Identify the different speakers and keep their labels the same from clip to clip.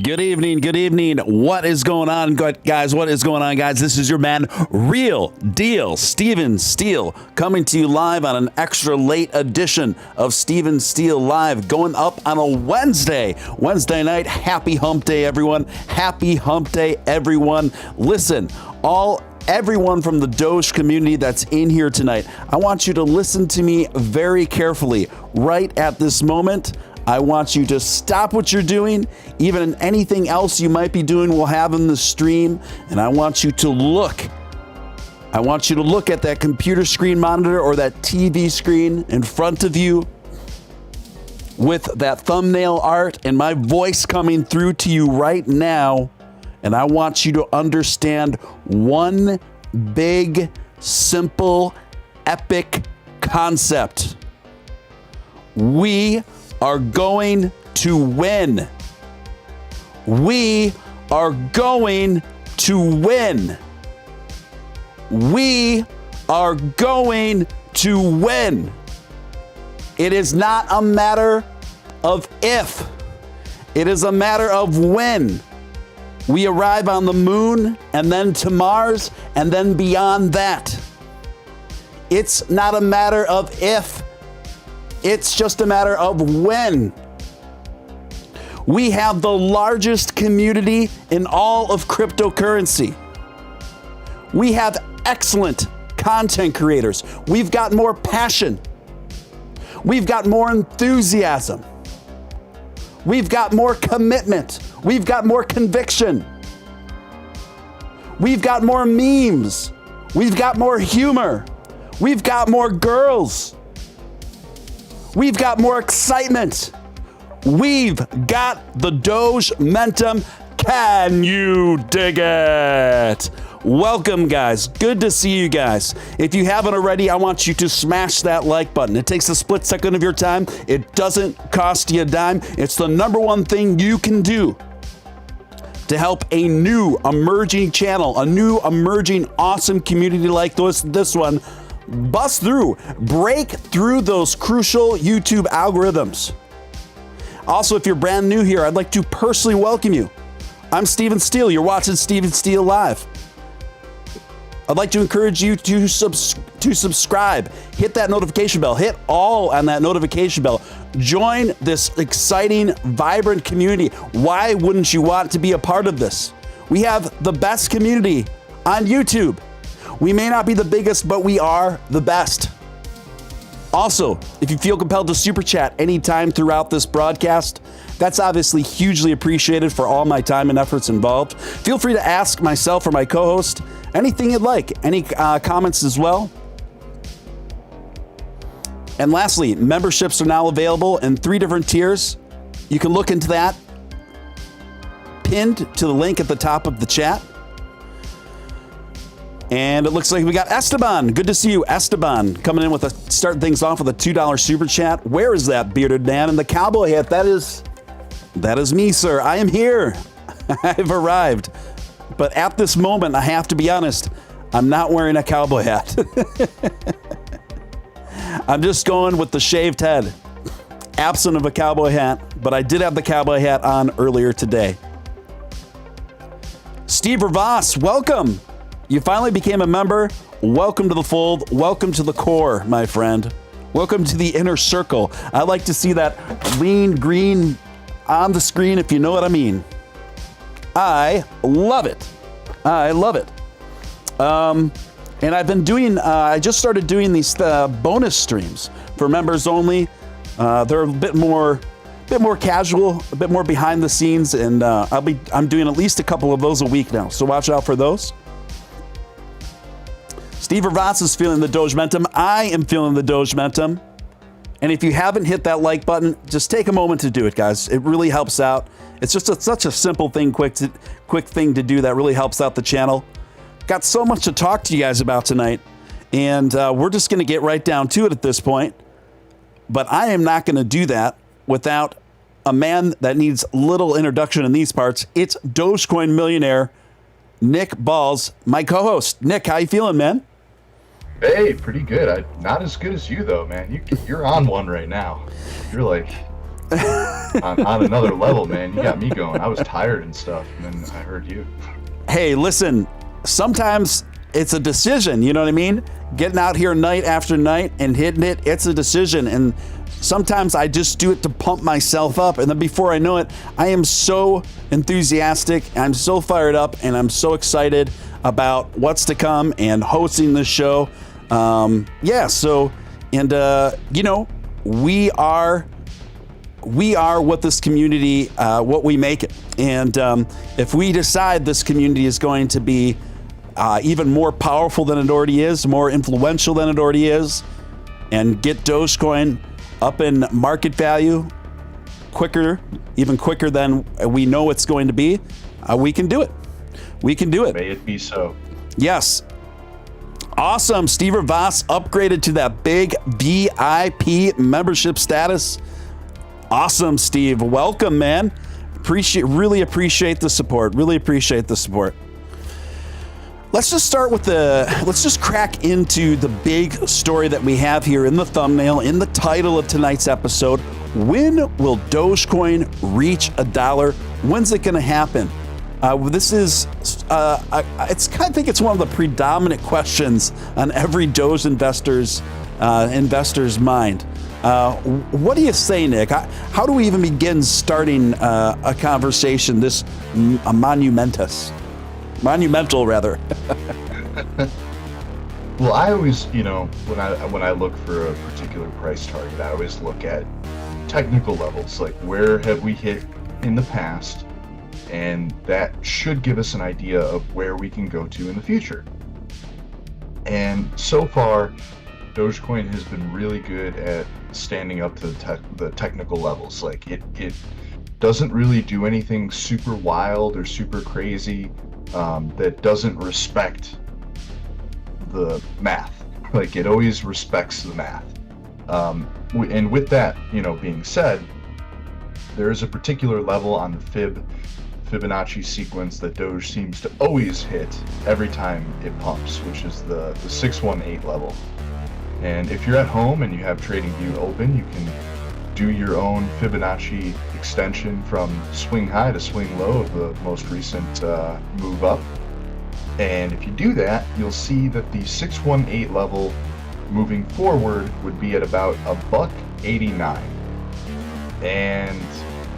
Speaker 1: Good evening. Good evening. What is going on, guys? What is going on, guys? This is your man, Real Deal, Steele, coming to you live on an extra late edition of Steele Live, going up on a Wednesday night. Happy hump day, everyone. Happy hump day, everyone. Listen, everyone from the Doge community that's in here tonight, I want you to listen to me very carefully right at this moment. I want you to stop what you're doing, even anything else you might be doing we'll have in the stream, and I want you to look. I want you to look at that computer screen monitor or that TV screen in front of you with that thumbnail art and my voice coming through to you right now, and I want you to understand one big, simple, epic concept. We are going to win. We are going to win. We are going to win. It is not a matter of if. It is a matter of when. We arrive on the moon and then to Mars and then beyond that. It's not a matter of if. It's just a matter of when. We have the largest community in all of cryptocurrency. We have excellent content creators. We've got more passion. We've got more enthusiasm. We've got more commitment. We've got more conviction. We've got more memes. We've got more humor. We've got more girls. We've got more excitement. We've got the Doge momentum. Can you dig it? Welcome, guys. Good to see you guys. If you haven't already, I want you to smash that like button. It takes a split second of your time. It doesn't cost you a dime. It's the number one thing you can do to help a new emerging channel, a new emerging awesome community like this one, bust through, break through those crucial YouTube algorithms. Also, if you're brand new here, I'd like to personally welcome you. I'm Steele. You're watching Steele Live. I'd like to encourage you to subscribe, hit that notification bell, hit all on that notification bell. Join this exciting, vibrant community. Why wouldn't you want to be a part of this? We have the best community on YouTube. We may not be the biggest, but we are the best. Also, if you feel compelled to super chat anytime throughout this broadcast, that's obviously hugely appreciated for all my time and efforts involved. Feel free to ask myself or my co-host anything you'd like, any comments as well. And lastly, memberships are now available in 3 different tiers. You can look into that pinned to the link at the top of the chat. And it looks like we got Esteban. Good to see you, Esteban, coming in with starting things off with a $2 super chat. Where is that bearded man in the cowboy hat? That is me, sir. I am here. I've arrived. But at this moment, I have to be honest, I'm not wearing a cowboy hat. I'm just going with the shaved head, absent of a cowboy hat, but I did have the cowboy hat on earlier today. Steve Voss, welcome. You finally became a member. Welcome to the fold. Welcome to the core, my friend. Welcome to the inner circle. I like to see that lean green on the screen, if you know what I mean. I love it. I love it. And I've been doing, I just started doing these bonus streams for members only. They're a bit more casual, a bit more behind the scenes, and I'm doing at least a couple of those a week now. So watch out for those. Steve Voss is feeling the Doge momentum. I am feeling the Doge momentum. And if you haven't hit that like button, just take a moment to do it, guys. It really helps out. It's just such a simple thing, quick thing to do that really helps out the channel. Got so much to talk to you guys about tonight, and we're just going to get right down to it at this point. But I am not going to do that without a man that needs little introduction in these parts. It's Dogecoin millionaire Nick Balls, my co-host. Nick, how you feeling, man?
Speaker 2: Hey, pretty good. Not as good as you, though, man. You're on one right now. You're like on another level, man. You got me going. I was tired and stuff, and then I heard you.
Speaker 1: Hey, listen, sometimes it's a decision, you know what I mean? Getting out here night after night and hitting it, it's a decision. And sometimes I just do it to pump myself up. And then before I know it, I am so enthusiastic, I'm so fired up, and I'm so excited about what's to come and hosting this show. We are what this community, what we make it. And if we decide this community is going to be even more powerful than it already is, more influential than it already is, and get Dogecoin up in market value even quicker than we know it's going to be, we can do it. We can do it.
Speaker 2: May it be so.
Speaker 1: Yes. Awesome. Steve Voss upgraded to that big VIP membership status. Awesome, Steve. Welcome, man. Really appreciate the support. Really appreciate the support. Let's just crack into the big story that we have here in the thumbnail, in the title of tonight's episode. When will Dogecoin reach $1? When's it going to happen? I think it's one of the predominant questions on every Doge investor's mind. What do you say, Nick? How do we even begin starting a conversation this monumental, rather?
Speaker 2: Well, I always, when I look for a particular price target, I always look at technical levels, like where have we hit in the past, and that should give us an idea of where we can go to in the future. And so far, Dogecoin has been really good at standing up to the technical levels. Like it doesn't really do anything super wild or super crazy that doesn't respect the math. Like it always respects the math. And with that, being said, there is a particular level on the Fibonacci sequence that Doge seems to always hit every time it pumps, which is the 618 level. And if you're at home and you have TradingView open, you can do your own Fibonacci extension from swing high to swing low of the most recent move up. And if you do that, you'll see that the 618 level moving forward would be at about $1.89. And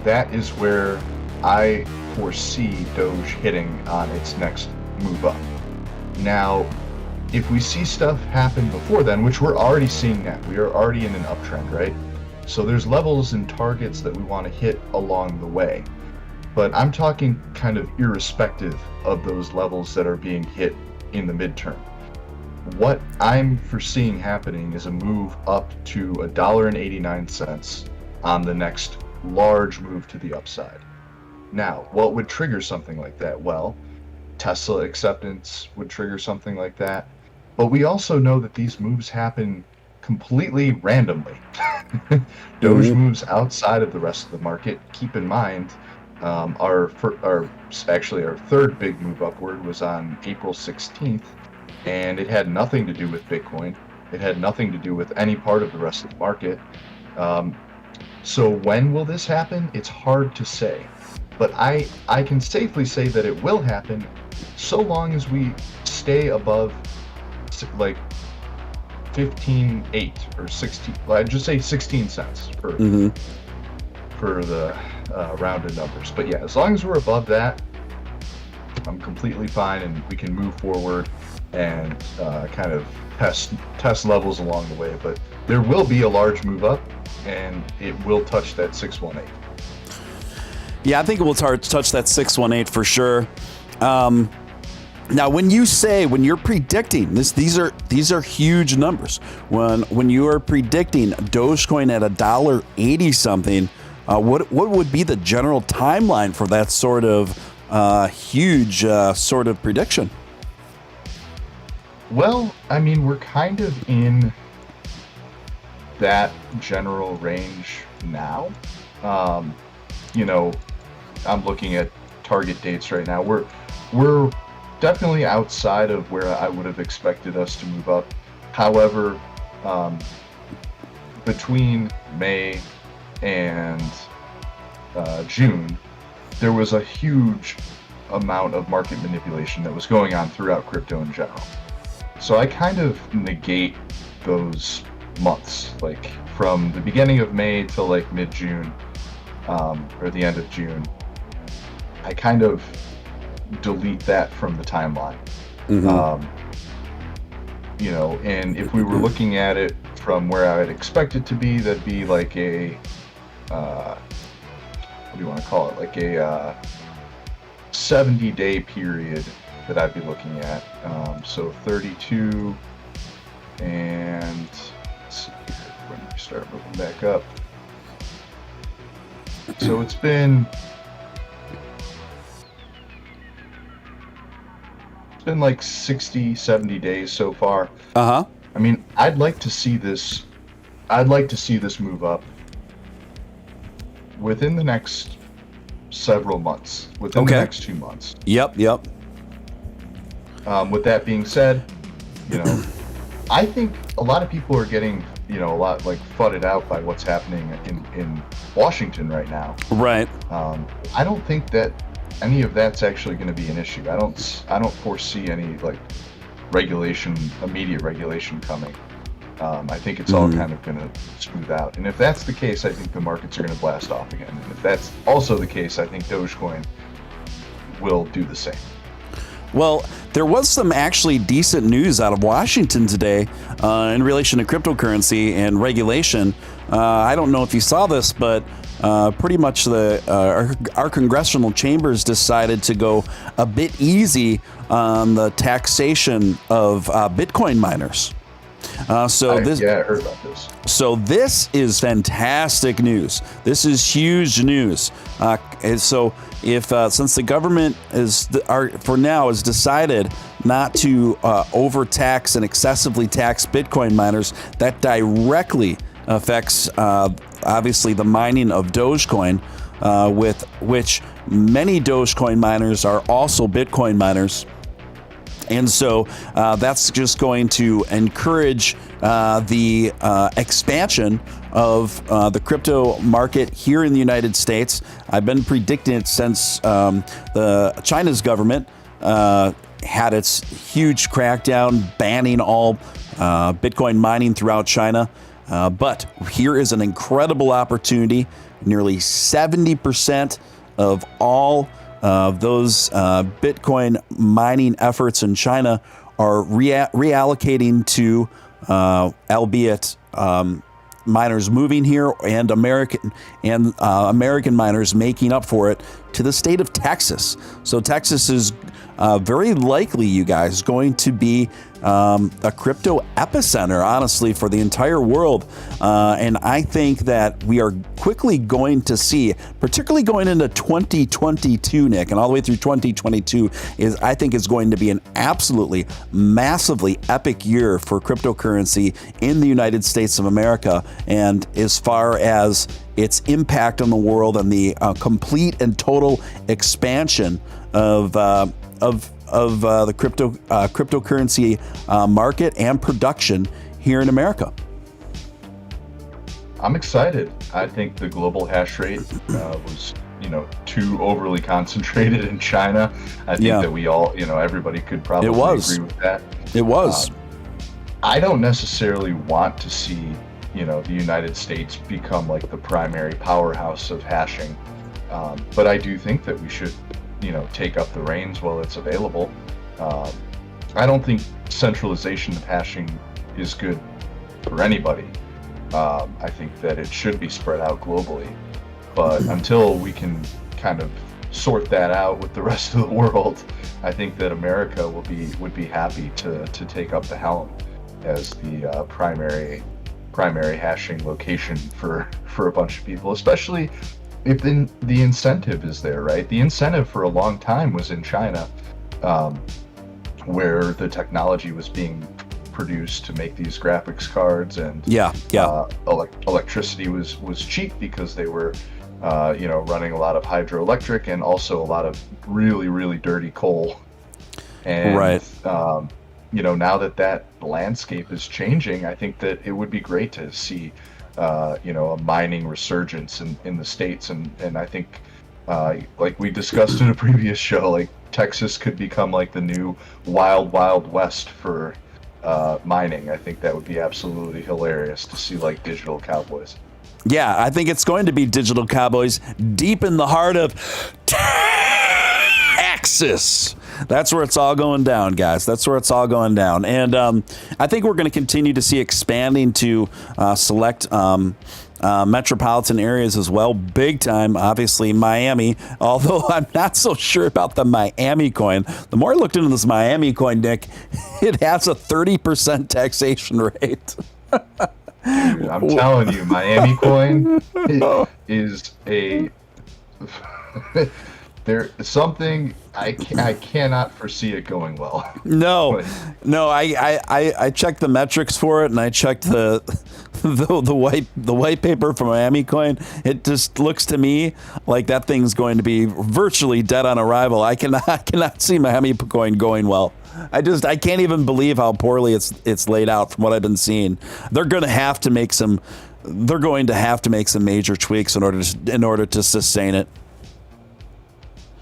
Speaker 2: that is where I foresee Doge hitting on its next move up. Now, if we see stuff happen before then, which we're already seeing now, we are already in an uptrend, right? So there's levels and targets that we want to hit along the way. But I'm talking kind of irrespective of those levels that are being hit in the midterm. What I'm foreseeing happening is a move up to $1.89 on the next large move to the upside. Now, what would trigger something like that? Well, Tesla acceptance would trigger something like that. But we also know that these moves happen completely randomly. Doge moves outside of the rest of the market. Keep in mind, our third big move upward was on April 16th, and it had nothing to do with Bitcoin. It had nothing to do with any part of the rest of the market. So when will this happen? It's hard to say. But I can safely say that it will happen so long as we stay above like 15.8 or 16. Well, I'd just say 16 cents for the rounded numbers. But yeah, as long as we're above that, I'm completely fine, and we can move forward and kind of test levels along the way. But there will be a large move up, and it will touch that 618.
Speaker 1: Yeah, I think it will touch that 618 for sure. Now, when you're predicting this, these are huge numbers. When you are predicting Dogecoin at $1.80 something, what would be the general timeline for that sort of huge sort of prediction?
Speaker 2: Well, I mean, we're kind of in that general range now. I'm looking at target dates right now. We're definitely outside of where I would have expected us to move up. However, between May and June, there was a huge amount of market manipulation that was going on throughout crypto in general. So I kind of negate those months, like from the beginning of May till like mid-June, or the end of June. I kind of delete that from the timeline. You know, and if we were looking at it from where I'd expect it to be, that'd be like a, what do you want to call it? Like a 70-day period that I'd be looking at. So 32, and let's see here, when we start moving back up. So it's been like 60, 70 days so far. I mean, I'd like to see this move up within the next several months, within the next 2 months.
Speaker 1: Yep.
Speaker 2: With that being said, you know, I think a lot of people are getting, you know, a lot like fudded out by what's happening in Washington right now.
Speaker 1: Right.
Speaker 2: I don't think that any of that's actually going to be an issue. I don't foresee any like immediate regulation coming. I think it's all kind of going to smooth out. And if that's the case, I think the markets are going to blast off again. And if that's also the case, I think Dogecoin will do the same.
Speaker 1: Well, there was some actually decent news out of Washington today in relation to cryptocurrency and regulation. I don't know if you saw this, but pretty much our congressional chambers decided to go a bit easy on the taxation of Bitcoin miners. I heard about this. So this is fantastic news. This is huge news. So if since the government for now has decided not to overtax and excessively tax Bitcoin miners, that directly affects obviously the mining of Dogecoin, with which many Dogecoin miners are also Bitcoin miners. And so that's just going to encourage the expansion of the crypto market here in the United States. I've been predicting it since China's government had its huge crackdown banning all Bitcoin mining throughout China. But here is an incredible opportunity. Nearly 70% of all of those Bitcoin mining efforts in China are reallocating to, albeit miners moving here and American miners making up for it, to the state of Texas. So Texas is very likely, you guys, going to be a crypto epicenter, honestly, for the entire world. And I think that we are quickly going to see, particularly going into 2022, Nick, and all the way through 2022, I think is going to be an absolutely massively epic year for cryptocurrency in the United States of America. And as far as its impact on the world and the complete and total expansion of the cryptocurrency market and production here in America.
Speaker 2: I'm excited. I think the global hash rate was, too overly concentrated in China. I think that we all, everybody could probably agree with that.
Speaker 1: It was.
Speaker 2: I don't necessarily want to see, the United States become like the primary powerhouse of hashing. But I do think that we should, take up the reins while it's available. I don't think centralization of hashing is good for anybody. I think that it should be spread out globally. But until we can kind of sort that out with the rest of the world, I think that America would be happy to take up the helm as the primary hashing location for a bunch of people, especially if the incentive is there, right? The incentive for a long time was in China, where the technology was being produced to make these graphics cards, and electricity was cheap because they were running a lot of hydroelectric and also a lot of really, really dirty coal. And now that landscape is changing, I think that it would be great to see a mining resurgence in the States. And I think, like we discussed in a previous show, like Texas could become like the new wild, wild west for mining. I think that would be absolutely hilarious to see like digital cowboys.
Speaker 1: Yeah, I think it's going to be digital cowboys deep in the heart of Texas. That's where it's all going down, guys. That's where it's all going down. And I think we're going to continue to see expanding to select metropolitan areas as well. Big time, obviously, Miami. Although I'm not so sure about the Miami coin. The more I looked into this Miami coin, Nick, it has a 30% taxation rate.
Speaker 2: Dude, I'm telling you, Miami coin is a there's something I cannot foresee it going well.
Speaker 1: No, I checked the metrics for it, and I checked the white paper for Miami coin. It just looks to me like that thing's going to be virtually dead on arrival. I cannot see Miami coin going well. I can't even believe how poorly it's laid out from what I've been seeing. They're going to have to make some major tweaks in order to sustain it.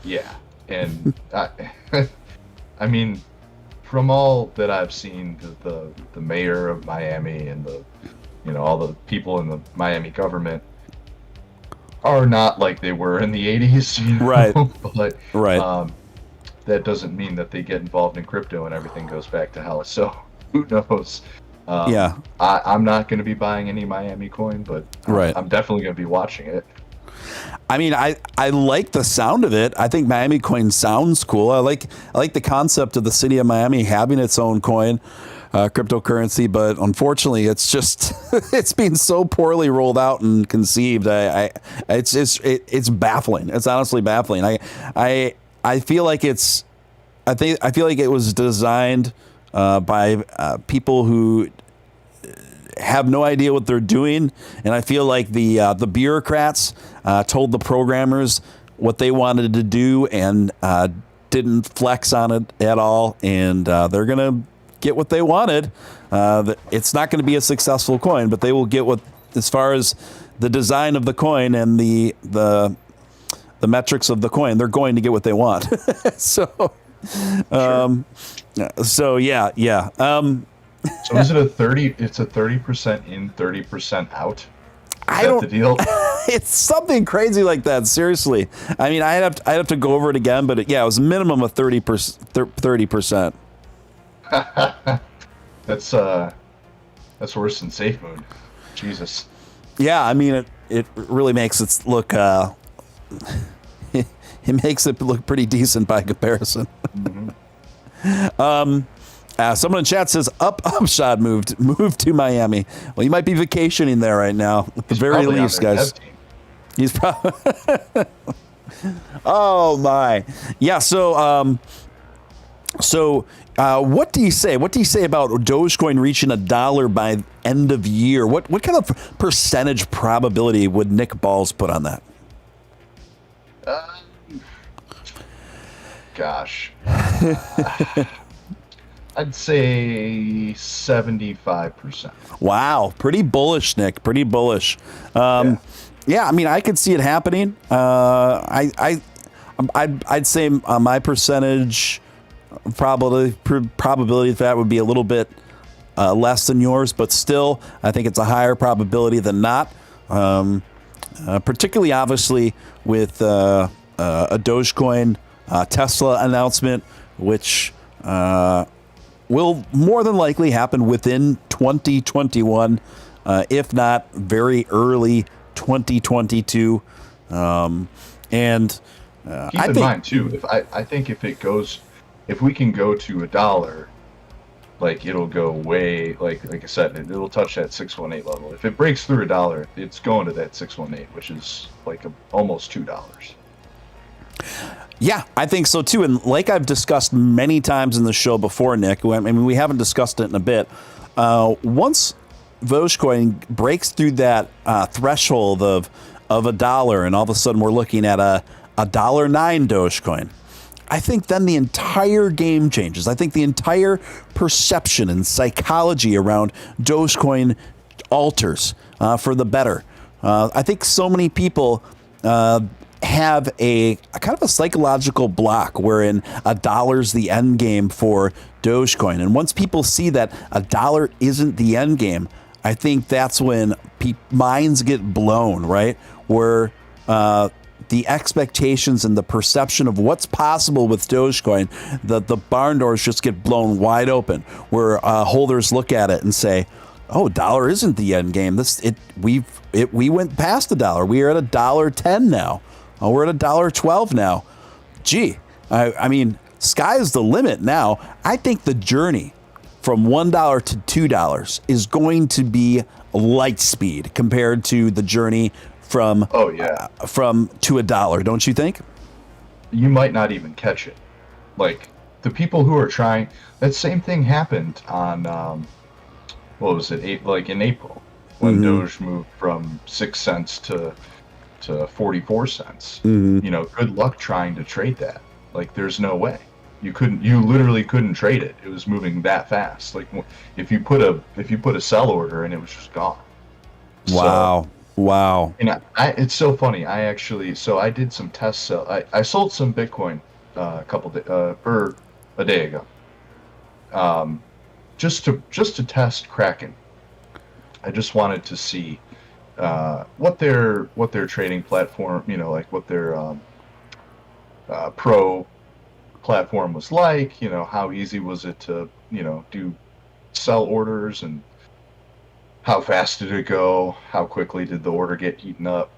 Speaker 2: Yeah, and I mean, from all that I've seen, the mayor of Miami and all the people in the Miami government are not like they were in the 80s,
Speaker 1: right?
Speaker 2: But
Speaker 1: right.
Speaker 2: That doesn't mean that they get involved in crypto and everything goes back to hell. So who knows?
Speaker 1: Yeah,
Speaker 2: I'm not going to be buying any Miami coin, but
Speaker 1: right.
Speaker 2: I'm definitely going to be watching it.
Speaker 1: I mean, I like the sound of it. I think Miami coin sounds cool. I like the concept of the city of Miami having its own coin, cryptocurrency. But unfortunately, it's just it's being so poorly rolled out and conceived. It's baffling. It's honestly baffling. I feel like I feel like it was designed by people who have no idea what they're doing, and I feel like the bureaucrats told the programmers what they wanted to do and didn't flex on it at all, and they're gonna get what they wanted. It's not going to be a successful coin, but they will get what, as far as the design of the coin and the metrics of the coin, they're going to get what they want. So yeah.
Speaker 2: So is it a 30? It's a 30% in, 30% out. Is that the deal?
Speaker 1: It's something crazy like that. Seriously, I mean, I'd have to go over it again, but it was a minimum of 30%.
Speaker 2: That's worse than Safe Moon. Jesus.
Speaker 1: Yeah, I mean, it really makes it look. It makes it look pretty decent by comparison.
Speaker 2: Mm-hmm.
Speaker 1: Someone in chat says Upshot moved to Miami. Well, you might be vacationing there right now, at the very least, guys. He's probably. Oh my, yeah. So what do you say? What do you say about Dogecoin reaching $1 by end of year? What kind of percentage probability would Nick Balls put on that?
Speaker 2: Gosh. I'd say 75%.
Speaker 1: Wow, pretty bullish, Nick. Pretty bullish. Yeah, I mean, I could see it happening. I'd say my percentage probability of that would be a little bit less than yours, but still, I think it's a higher probability than not. Particularly, obviously, with a Dogecoin Tesla announcement, which will more than likely happen within 2021, if not very early 2022. And
Speaker 2: keep in mind too, I think if we can go to $1, like it'll go way, like I said, it'll touch that 618 level. If it breaks through $1, it's going to that 618, which is like almost $2.
Speaker 1: Yeah, I think so too. And like I've discussed many times in the show before, Nick, I mean, we haven't discussed it in a bit. Once Dogecoin breaks through that threshold of $1, and all of a sudden we're looking at a $1.09 Dogecoin, I think then the entire game changes. I think the entire perception and psychology around Dogecoin alters for the better. I think so many people have a kind of a psychological block wherein $1's the end game for Dogecoin. And once people see that $1 isn't the end game, I think that's when minds get blown, right? Where the expectations and the perception of what's possible with Dogecoin, the barn doors just get blown wide open, where holders look at it and say, "Oh, $1 isn't the end game. We went past $1. We are at $1.10 now. Oh, we're at $1.12 now. Gee, I mean, sky's the limit now." I think the journey from $1 to $2 is going to be light speed compared to the journey from to $1. Don't you think?
Speaker 2: You might not even catch it. Like the people who are trying, that same thing happened on what was it? In April when Doge moved from 6 cents to 44 cents. You know, good luck trying to trade that. Like, there's no way. You literally couldn't trade it. It was moving that fast. Like, if you put a sell order and it was just gone.
Speaker 1: Wow. Wow.
Speaker 2: And it's so funny. I did some test sell. I sold some Bitcoin a day ago. Just to test Kraken. I just wanted to see what their trading platform, you know, like what their pro platform was like, you know, how easy was it to, you know, do sell orders, and how fast did it go, how quickly did the order get eaten up.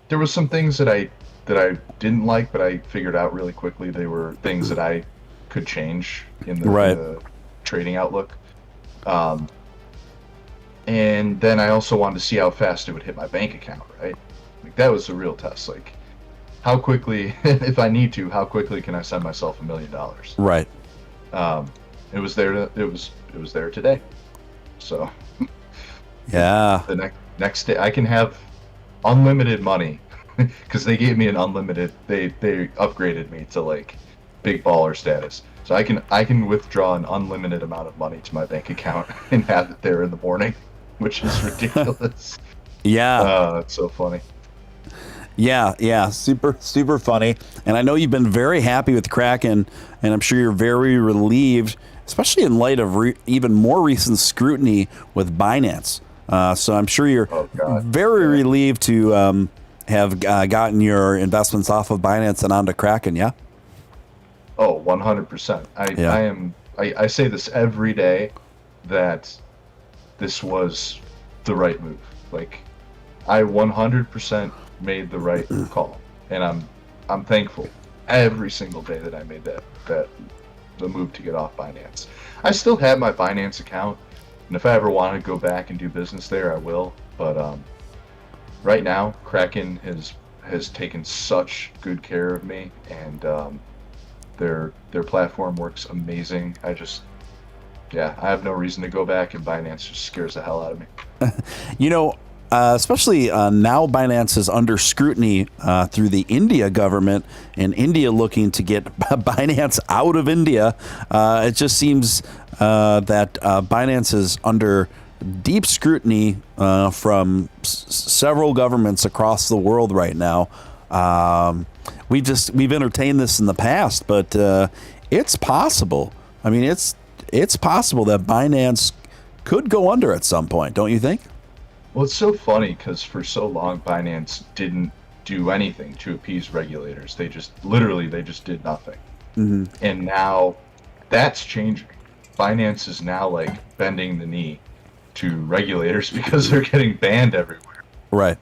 Speaker 2: There was some things that I didn't like, but I figured out really quickly they were things that I could change in the trading outlook. And then I also wanted to see how fast it would hit my bank account, right? Like, that was the real test. Like, how quickly, if I need to, how quickly can I send myself $1 million?
Speaker 1: Right.
Speaker 2: It was there. It was there today. So,
Speaker 1: yeah.
Speaker 2: The next day I can have unlimited money because they gave me an unlimited. They upgraded me to like big baller status. So I can withdraw an unlimited amount of money to my bank account and have it there in the morning, which is ridiculous.
Speaker 1: Yeah.
Speaker 2: It's so funny.
Speaker 1: Yeah, super funny. And I know you've been very happy with Kraken, and I'm sure you're very relieved, especially in light of even more recent scrutiny with Binance. So I'm sure you're very relieved to have gotten your investments off of Binance and onto Kraken, yeah?
Speaker 2: Oh, 100%. I say this every day, that this was the right move. Like, I 100% made the right call, and I'm thankful every single day that I made the move to get off Binance. I still have my Binance account, and if I ever want to go back and do business there, I will. But right now, Kraken has taken such good care of me, and their platform works amazing. I have no reason to go back, and Binance just scares the hell out of me.
Speaker 1: You know, especially now Binance is under scrutiny through the India government, and India looking to get Binance out of India. It just seems that Binance is under deep scrutiny from several governments across the world right now. We've entertained this in the past, but it's possible. I mean, it's possible that Binance could go under at some point, don't you think?
Speaker 2: Well, it's so funny because for so long Binance didn't do anything to appease regulators. They just did nothing. Mm-hmm. And now that's changing. Binance is now like bending the knee to regulators because they're getting banned everywhere.
Speaker 1: Right.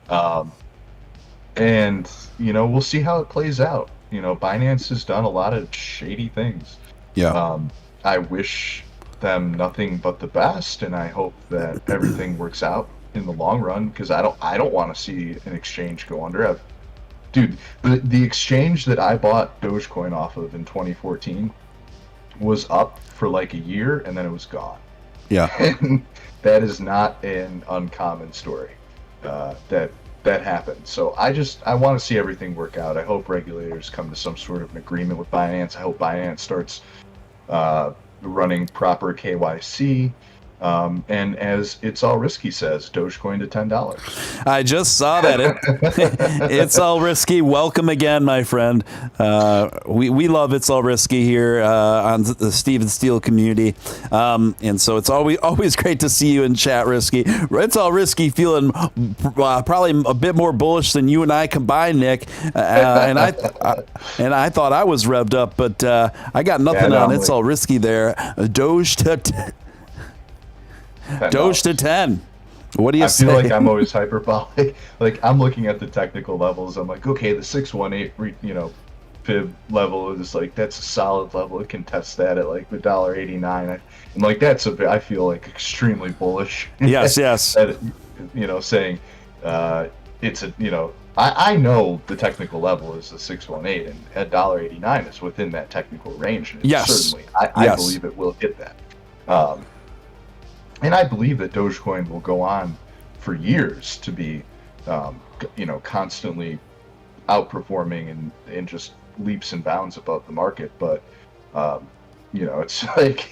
Speaker 2: And you know, we'll see how it plays out. You know, Binance has done a lot of shady things.
Speaker 1: Yeah.
Speaker 2: I wish them nothing but the best, and I hope that everything works out in the long run, because I don't want to see an exchange go under. Dude, the exchange that I bought Dogecoin off of in 2014 was up for like a year, and then it was gone.
Speaker 1: Yeah.
Speaker 2: And that is not an uncommon story that happened. So I want to see everything work out. I hope regulators come to some sort of an agreement with Binance. I hope Binance starts running proper KYC. And as It's All Risky says, Dogecoin to $10.
Speaker 1: I just saw that. It's All Risky. Welcome again, my friend. We love It's All Risky here on the Steve and Steele community. And so it's always great to see you in chat, Risky. It's All Risky feeling probably a bit more bullish than you and I combined, Nick. And I thought I was revved up, but I got nothing on It's All Risky there. Doge to Doge to 10. What do you say?
Speaker 2: I feel like I'm always hyperbolic. Like, I'm looking at the technical levels. I'm like, okay, the 618, fib level is like, that's a solid level. It can test that at like the $1.89. And like, I feel like extremely bullish.
Speaker 1: Yes.
Speaker 2: Saying it's I know the technical level is the 618, and at $1.89 is within that technical range. And certainly, I believe it will hit that. And I believe that Dogecoin will go on for years to be, constantly outperforming and just leaps and bounds above the market. But, it's like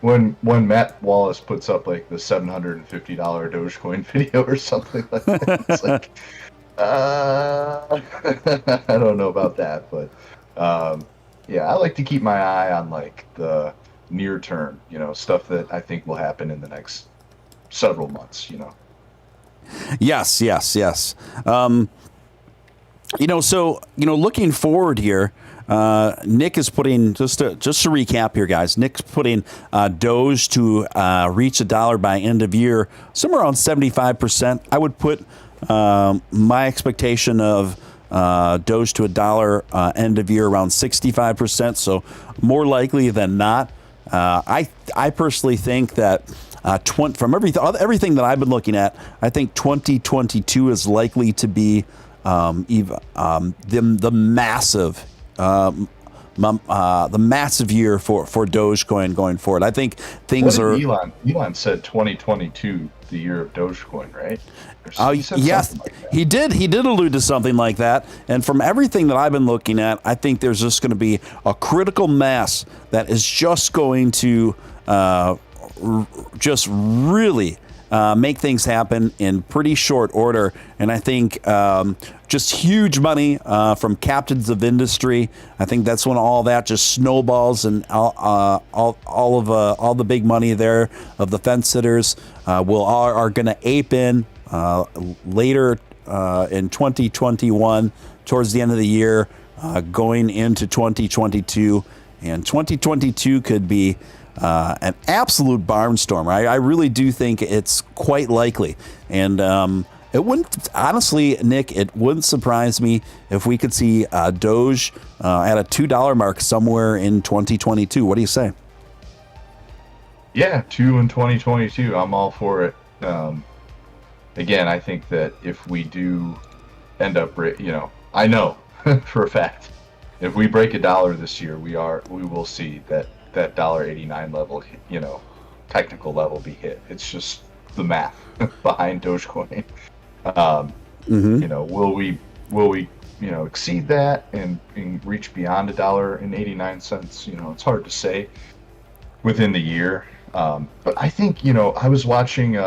Speaker 2: when Matt Wallace puts up like the $750 Dogecoin video or something like that, it's like, I don't know about that. But, I like to keep my eye on like the near term, stuff that I think will happen in the next several months,
Speaker 1: Yes. So, looking forward here, Nick is putting, just to recap here, guys, Nick's putting Doge to reach $1 by end of year, somewhere around 75%. I would put my expectation of Doge to $1 end of year around 65%. So more likely than not. I personally think that from everything that I've been looking at, I think 2022 is likely to be the massive year for Dogecoin going forward. I think things are.
Speaker 2: Elon said 2022, the year of Dogecoin, right?
Speaker 1: Yes, like he did. He did allude to something like that. And from everything that I've been looking at, I think there's just going to be a critical mass that is just going to just really make things happen in pretty short order. And I think just huge money from captains of industry. I think that's when all that just snowballs, and all the big money there of the fence sitters are going to ape in later in 2021, towards the end of the year, going into 2022. And 2022 could be an absolute barnstorm. I really do think it's quite likely. And it wouldn't, honestly, Nick, it wouldn't surprise me if we could see Doge at a $2 mark somewhere in 2022. What do you say?
Speaker 2: Yeah, 2 in 2022. I'm all for it. Again, I think that if we do end up, I know for a fact, if we break $1 this year, we will see that $1.89 level, technical level be hit. It's just the math behind Dogecoin. Will we exceed that and reach beyond $1.89? It's hard to say within the year. But I think, I was watching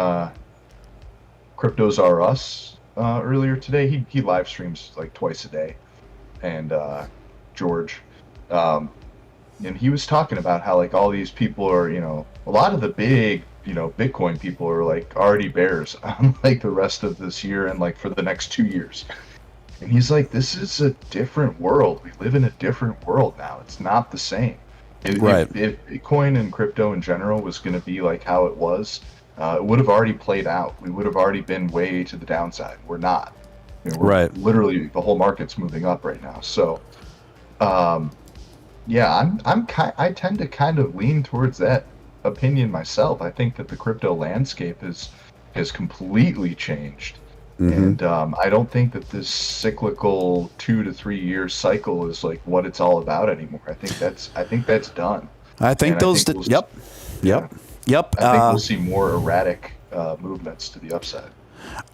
Speaker 2: Cryptos R Us earlier today. He live streams like twice a day, and George, and he was talking about how like all these people are, a lot of the big, Bitcoin people are like already bears on like the rest of this year and like for the next 2 years. And he's like, this is a different world. We live in a different world now. It's not the same.
Speaker 1: Right.
Speaker 2: If Bitcoin and crypto in general was going to be like how it was, it would have already played out. We would have already been way to the downside. We're not. We're literally, the whole market's moving up right now. So, I tend to kind of lean towards that opinion myself. I think that the crypto landscape has completely changed. And I don't think that this cyclical 2 to 3 year cycle is like what it's all about anymore. I think that's done.
Speaker 1: I think Yep.
Speaker 2: I think we'll see more erratic movements to the upside.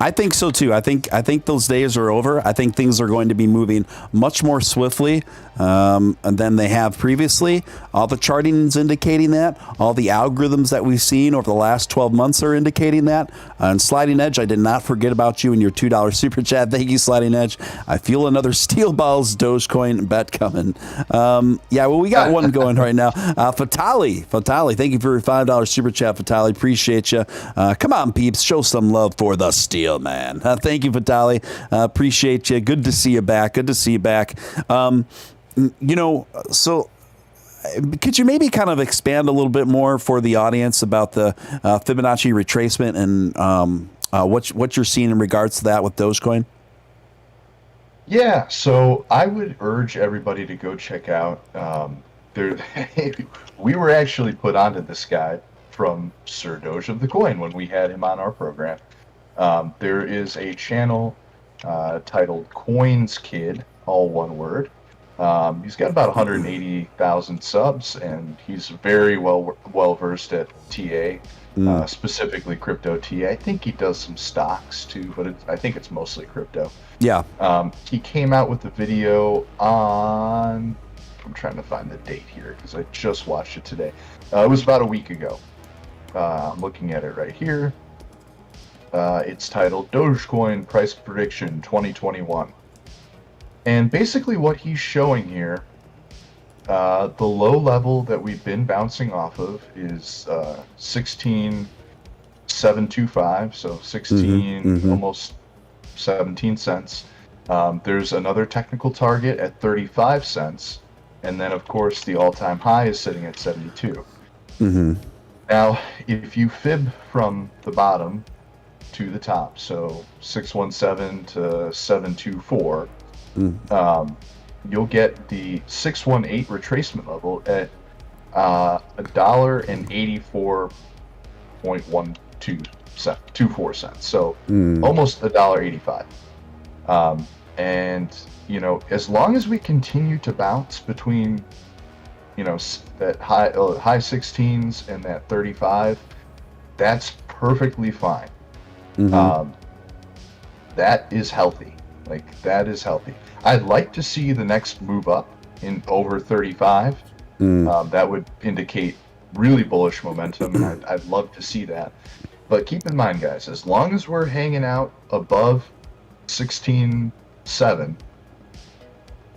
Speaker 1: I think so too. I think those days are over. I think things are going to be moving much more swiftly than they have previously. All the charting is indicating that. All the algorithms that we've seen over the last 12 months are indicating that. And Sliding Edge, I did not forget about you and your $2 super chat. Thank you, Sliding Edge. I feel another Steel Balls Dogecoin bet coming. Yeah, well, we got one going right now. Fatali, thank you for your $5 super chat, Fatali. Appreciate you. Come on, peeps, show some love for the Steel man. Thank you, Vitali. Appreciate you. Good to see you back. So could you maybe kind of expand a little bit more for the audience about the Fibonacci retracement and what you're seeing in regards to that with Dogecoin?
Speaker 2: Yeah, so I would urge everybody to go check out. We were actually put onto this guy from Sir Doge of the Coin when we had him on our program. There is a channel titled Coins Kid, all one word. He's got about 180,000 subs, and he's very well versed at TA, specifically crypto TA. I think he does some stocks too, but I think it's mostly crypto.
Speaker 1: Yeah.
Speaker 2: He came out with the video on. I'm trying to find the date here because I just watched it today. It was about a week ago. I'm looking at it right here. It's titled Dogecoin Price Prediction 2021. And basically what he's showing here, the low level that we've been bouncing off of is 16,725, so 16, almost 17 cents. There's another technical target at 35 cents. And then, of course, the all-time high is sitting at 72. Now, if you fib from the bottom to the top, so 617 to 724, you'll get the 618 retracement level at $1.84.24, so almost $1.85. And you know, as long as we continue to bounce between, you know, that high 16s and that 35, that's perfectly fine. That is healthy. Like, that is healthy. I'd like to see the next move up in over 35. That would indicate really bullish momentum, and I'd love to see that. But keep in mind, guys, as long as we're hanging out above 16.7,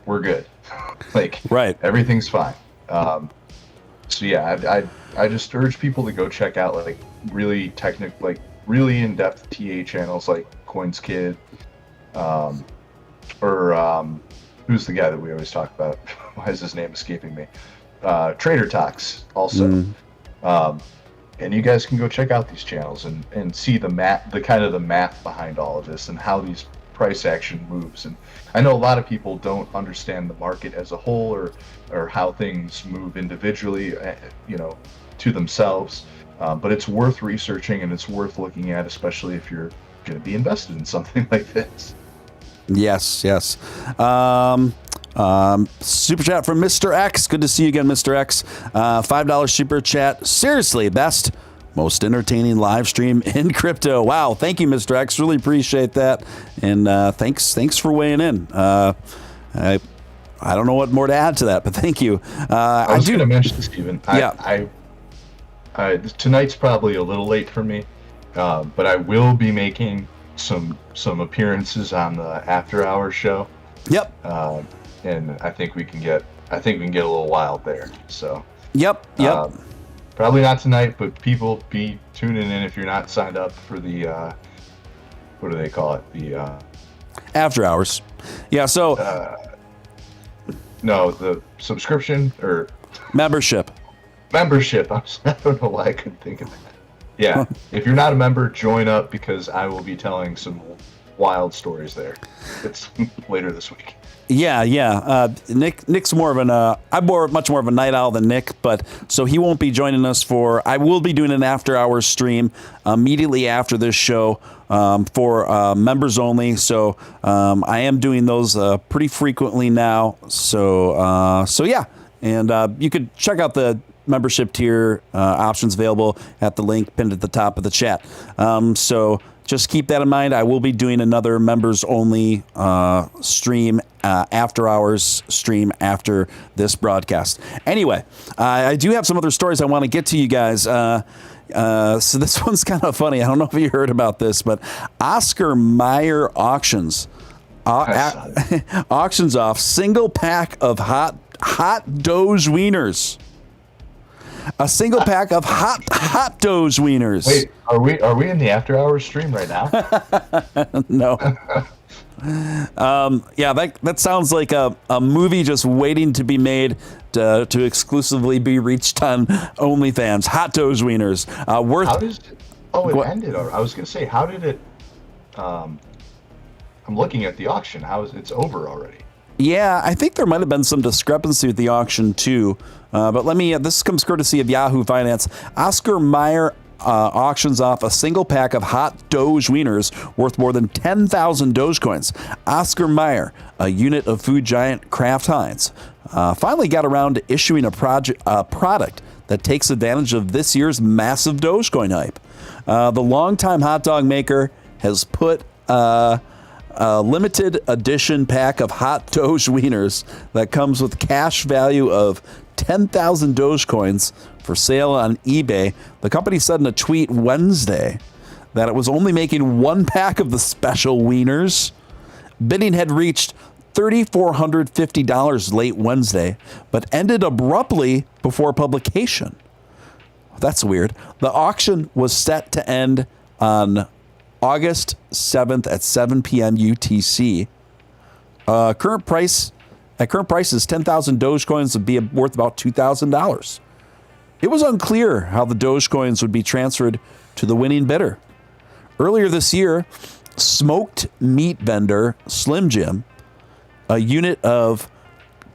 Speaker 2: we're good. Like,
Speaker 1: right,
Speaker 2: everything's fine. So yeah, I just urge people to go check out like really technical, like really in-depth TA channels like Coins Kid, or who's the guy that we always talk about? Why is his name escaping me? Trader Talks also. And you guys can go check out these channels and see the kind of the math behind all of this and how these price action moves. And I know a lot of people don't understand the market as a whole or how things move individually, you know, to themselves. But it's worth researching and it's worth looking at, especially if you're going to be invested in something like this.
Speaker 1: Yes. Super chat from Mr. X. Good to see you again, Mr. X. $5 super chat. Seriously, best, most entertaining live stream in crypto. Wow. Thank you, Mr. X. Really appreciate that. And thanks for weighing in. I don't know what more to add to that, but thank you.
Speaker 2: I was going to mention, Steven, tonight's probably a little late for me, but I will be making some appearances on the after hours show. Yep. And I think we can get a little wild there. So. Yep. Probably not tonight, but people be tuning in if you're not signed up for the what do they call it? The
Speaker 1: after hours. Yeah. So.
Speaker 2: No, the subscription or
Speaker 1: membership.
Speaker 2: I don't know why I couldn't think of that. Yeah, if you're not a member, join up because I will be telling some wild stories there. It's later this week. Yeah. Nick's more of I'm much more of a night owl than Nick, but so he won't be joining us I will be doing an after hours stream immediately after this show for members only. So I am doing those pretty frequently now. So yeah, and you could check out the membership tier options available at the link pinned at the top of the chat. So
Speaker 1: just keep that in mind. I will be doing another members only stream, after hours stream after this broadcast. Anyway, I do have some other stories I want to get to you guys. So this one's kind of funny. I don't know if you heard about this, but Oscar Mayer auctions auctions off single pack of hot Doge wieners. A single pack of hot Doge wieners.
Speaker 2: Wait, are we in the after hours stream right now?
Speaker 1: No. Yeah, that sounds like a movie just waiting to be made to exclusively be reached on OnlyFans. Hot Doge wieners.
Speaker 2: It ended. I was gonna say, how did it? I'm looking at the auction. It's over already?
Speaker 1: Yeah, I think there might have been some discrepancy with the auction too. But this comes courtesy of Yahoo Finance. Oscar Mayer auctions off a single pack of hot Doge wieners worth more than 10,000 Dogecoins. Oscar Mayer, a unit of food giant Kraft Heinz, finally got around to issuing a product that takes advantage of this year's massive Dogecoin hype. The longtime hot dog maker has put a limited edition pack of hot Doge wieners that comes with cash value of 10,000 Dogecoins for sale on eBay. The company said in a tweet Wednesday that it was only making one pack of the special wieners. Bidding had reached $3,450 late Wednesday, but ended abruptly before publication. That's weird. The auction was set to end on August 7th at 7 p.m. UTC. Current prices, 10,000 Dogecoins would be worth about $2,000. It was unclear how the Dogecoins would be transferred to the winning bidder. Earlier this year, smoked meat vendor Slim Jim, a unit of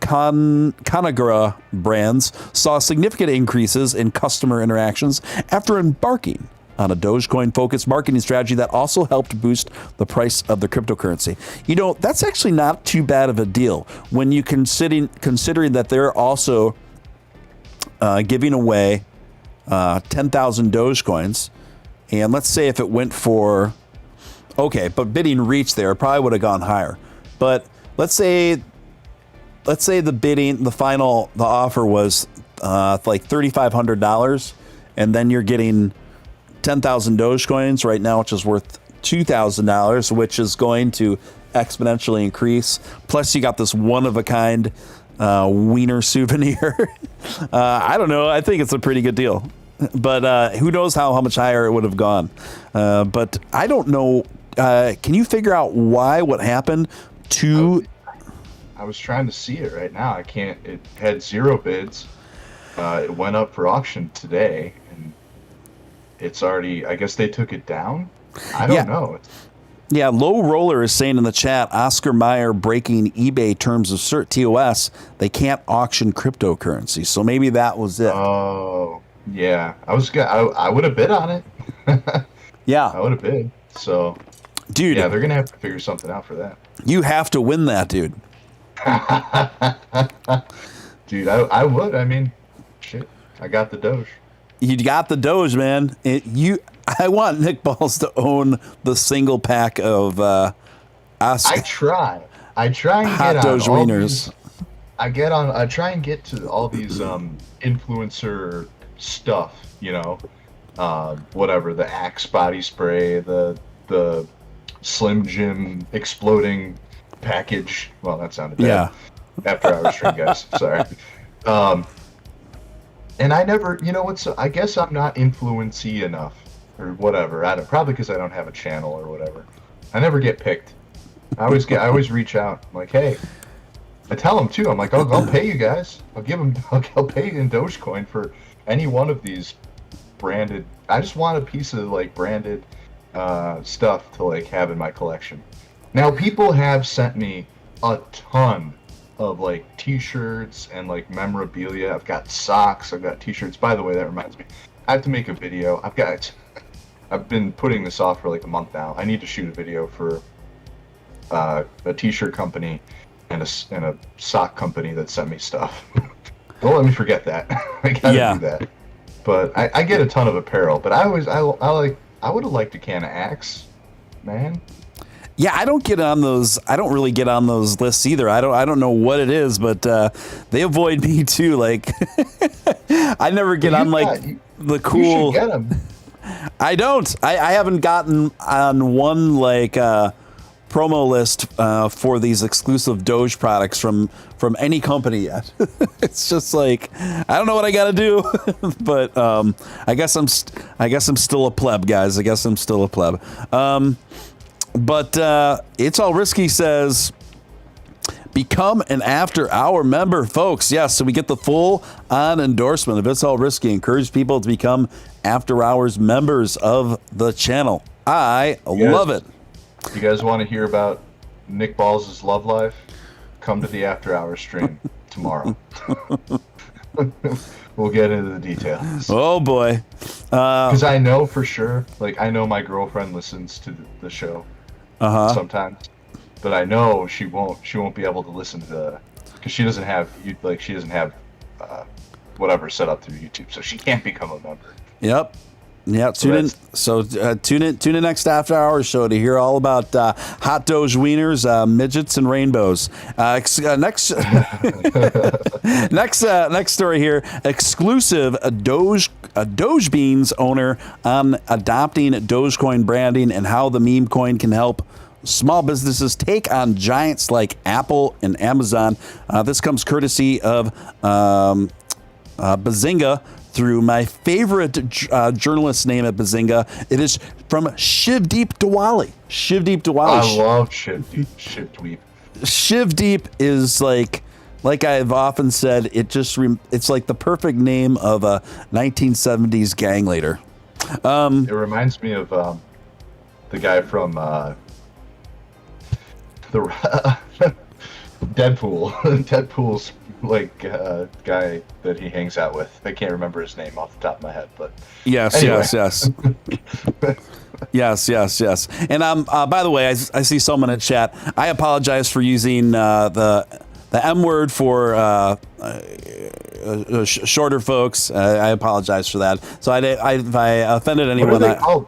Speaker 1: Conagra brands, saw significant increases in customer interactions after embarking on a Dogecoin-focused marketing strategy that also helped boost the price of the cryptocurrency. You know, that's actually not too bad of a deal when you considering that they're also giving away 10,000 Dogecoins. And let's say if it went for, but bidding reached there, it probably would have gone higher. But let's say the offer was like $3,500, and then you're getting 10,000 Dogecoins right now, which is worth $2,000, which is going to exponentially increase. Plus, you got this one-of-a-kind wiener souvenir. I don't know. I think it's a pretty good deal. But who knows how much higher it would have gone. But I don't know. Can you figure out what happened to...
Speaker 2: I was trying to see it right now. I can't. It had 0 bids. It went up for auction today. It's already, I guess they took it down? I don't know.
Speaker 1: Yeah, Low Roller is saying in the chat, Oscar Mayer breaking eBay terms of CERT TOS, they can't auction cryptocurrency. So maybe that was it.
Speaker 2: Oh, yeah. I would have bid on it.
Speaker 1: Yeah.
Speaker 2: I would have bid. So,
Speaker 1: dude.
Speaker 2: Yeah, they're going to have to figure something out for that.
Speaker 1: You have to win that, dude.
Speaker 2: Dude, I would. I mean, shit. I got the Doge.
Speaker 1: You got the Doge, man. I want Nick Balls to own the single pack of
Speaker 2: I try and
Speaker 1: hot
Speaker 2: get
Speaker 1: Doge
Speaker 2: on
Speaker 1: wieners.
Speaker 2: I try and get to all these influencer stuff, whatever, the Axe body spray, the Slim Jim exploding package. Well, that sounded bad.
Speaker 1: Yeah.
Speaker 2: After hours stream, guys. Sorry. And I never, I guess I'm not influency enough or whatever. Probably because I don't have a channel or whatever. I never get picked. I always reach out. I'm like, hey, I tell them too. I'm like, I'll pay you guys. I'll pay you in Dogecoin for any one of these branded. I just want a piece of like branded stuff to like have in my collection. Now people have sent me a ton of like t-shirts and like memorabilia. I've got socks, I've got t-shirts. By the way, that reminds me, I have to make a video. I've been putting this off for like a month now. I need to shoot a video for a t-shirt company and a sock company that sent me stuff. Don't let me forget that. I gotta do that. But I get a ton of apparel, but I would have liked a can of Axe man.
Speaker 1: Yeah, I don't get on those. I don't really get on those lists either. I don't know what it is, but they avoid me too. Like, I never get on the cool.
Speaker 2: You should get them.
Speaker 1: I don't. I haven't gotten on one like promo list for these exclusive Doge products from any company yet. It's just like, I don't know what I got to do, but I guess I'm still a pleb, guys. I guess I'm still a pleb. But It's All Risky says, become an after-hour member, folks. Yes, so we get the full-on endorsement of It's All Risky. Encourage people to become after-hours members of the channel. I love it.
Speaker 2: You guys want to hear about Nick Balls' love life? Come to the after-hour stream tomorrow. We'll get into the details.
Speaker 1: Oh, boy.
Speaker 2: Because I know for sure, like, I know my girlfriend listens to the show sometimes, but I know she won't be able to listen to because she doesn't have whatever set up through YouTube, so she can't become a member.
Speaker 1: Yep. Yeah, tune in. So tune in next after hours show to hear all about hot Doge wieners, midgets, and rainbows. Next story here: exclusive Doge Beans owner on adopting Dogecoin branding and how the meme coin can help small businesses take on giants like Apple and Amazon. This comes courtesy of Bazinga. Through my favorite journalist name at Bazinga. It is from Shivdeep Diwali. Shivdeep Diwali.
Speaker 2: I love Shivdeep.
Speaker 1: Shivdeep is like I've often said, it's like the perfect name of a 1970s gang leader.
Speaker 2: It reminds me of the guy from the Deadpool. Deadpool's guy that he hangs out with. I can't remember his name off the top of my head, but
Speaker 1: yes. Yes. And by the way, I see someone in chat. I apologize for using the M word for shorter folks. I apologize for that. So if I offended anyone,
Speaker 2: what are they called?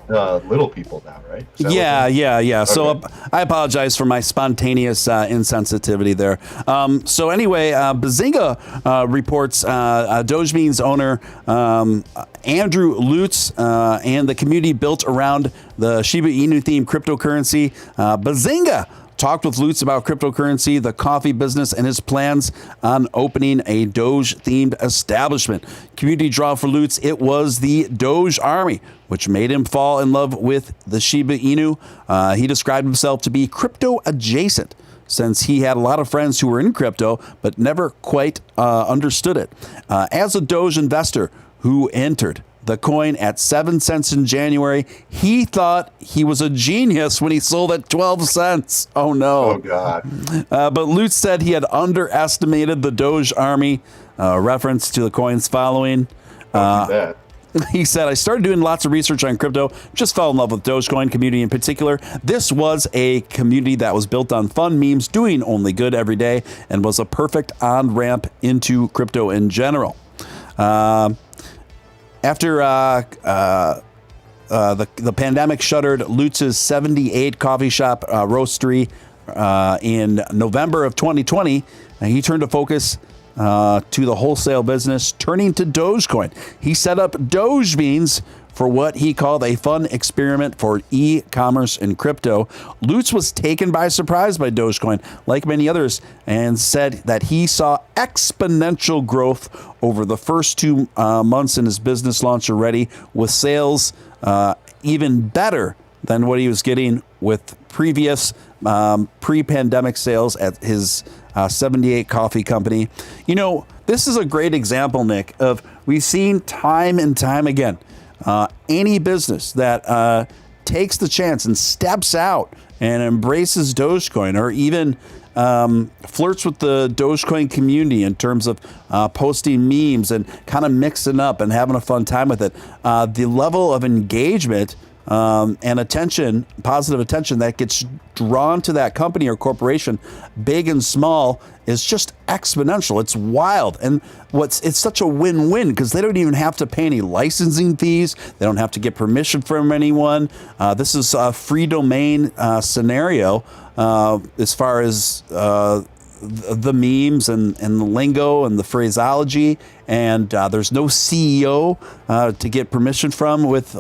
Speaker 2: Little people now, right?
Speaker 1: Yeah.
Speaker 2: Okay.
Speaker 1: So I apologize for my spontaneous insensitivity there. So anyway, Bazinga reports Doge Beans owner Andrew Lutz and the community built around the Shiba Inu themed cryptocurrency. Bazinga talked with Lutz about cryptocurrency, the coffee business, and his plans on opening a Doge-themed establishment. Community draw for Lutz, it was the Doge Army, which made him fall in love with the Shiba Inu. He described himself to be crypto-adjacent, since he had a lot of friends who were in crypto, but never quite understood it. As a Doge investor who entered the coin at 7 cents in January, he thought he was a genius when he sold at 12 cents. Oh, no.
Speaker 2: Oh, God.
Speaker 1: But Lutz said he had underestimated the Doge Army, reference to the coin's following.
Speaker 2: Don't do that.
Speaker 1: He said, I started doing lots of research on crypto, just fell in love with Dogecoin community in particular. This was a community that was built on fun memes, doing only good every day, and was a perfect on-ramp into crypto in general. After the pandemic shuttered Lutz's 78 coffee shop roastery in November of 2020, he turned to focus to the wholesale business, turning to Dogecoin. He set up Doge Beans for what he called a fun experiment for e-commerce and crypto. Lutz was taken by surprise by Dogecoin, like many others, and said that he saw exponential growth over the first 2 months in his business launch already, with sales even better than what he was getting with previous pre-pandemic sales at his 78 coffee company. You know, this is a great example, Nick, of we've seen time and time again, any business that takes the chance and steps out and embraces Dogecoin, or even flirts with the Dogecoin community in terms of posting memes and kind of mixing up and having a fun time with it. The level of engagement and attention, positive attention that gets drawn to that company or corporation, big and small, is just exponential. It's wild. And it's such a win-win because they don't even have to pay any licensing fees. They don't have to get permission from anyone. This is a free domain scenario as far as the memes and the lingo and the phraseology, and there's no CEO to get permission from with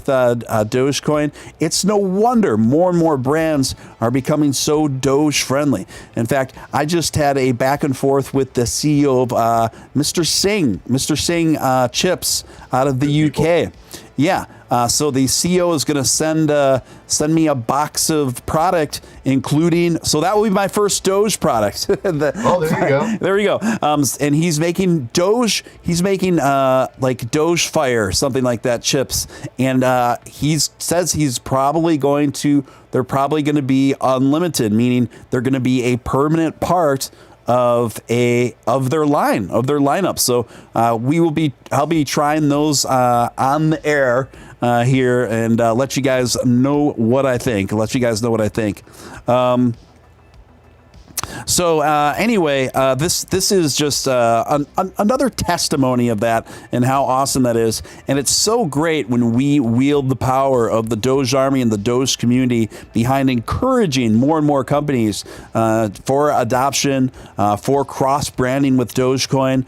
Speaker 1: Dogecoin. It's no wonder more and more brands are becoming so Doge friendly. In fact, I just had a back and forth with the CEO of Mr. Singh Chips out of the UK. Yeah. So the CEO is going to send me a box of product, including, so that will be my first Doge product.
Speaker 2: There you go.
Speaker 1: There you go. And he's making Doge. He's making like Doge Fire, something like that, chips. And he says he's probably going to. They're probably going to be unlimited, meaning they're going to be a permanent part of their lineup. So I'll be trying those on the air here and let you guys know what I think. So anyway, this is just another testimony of that and how awesome that is. And it's so great when we wield the power of the Doge Army and the Doge community behind encouraging more and more companies for adoption, for cross-branding with Dogecoin.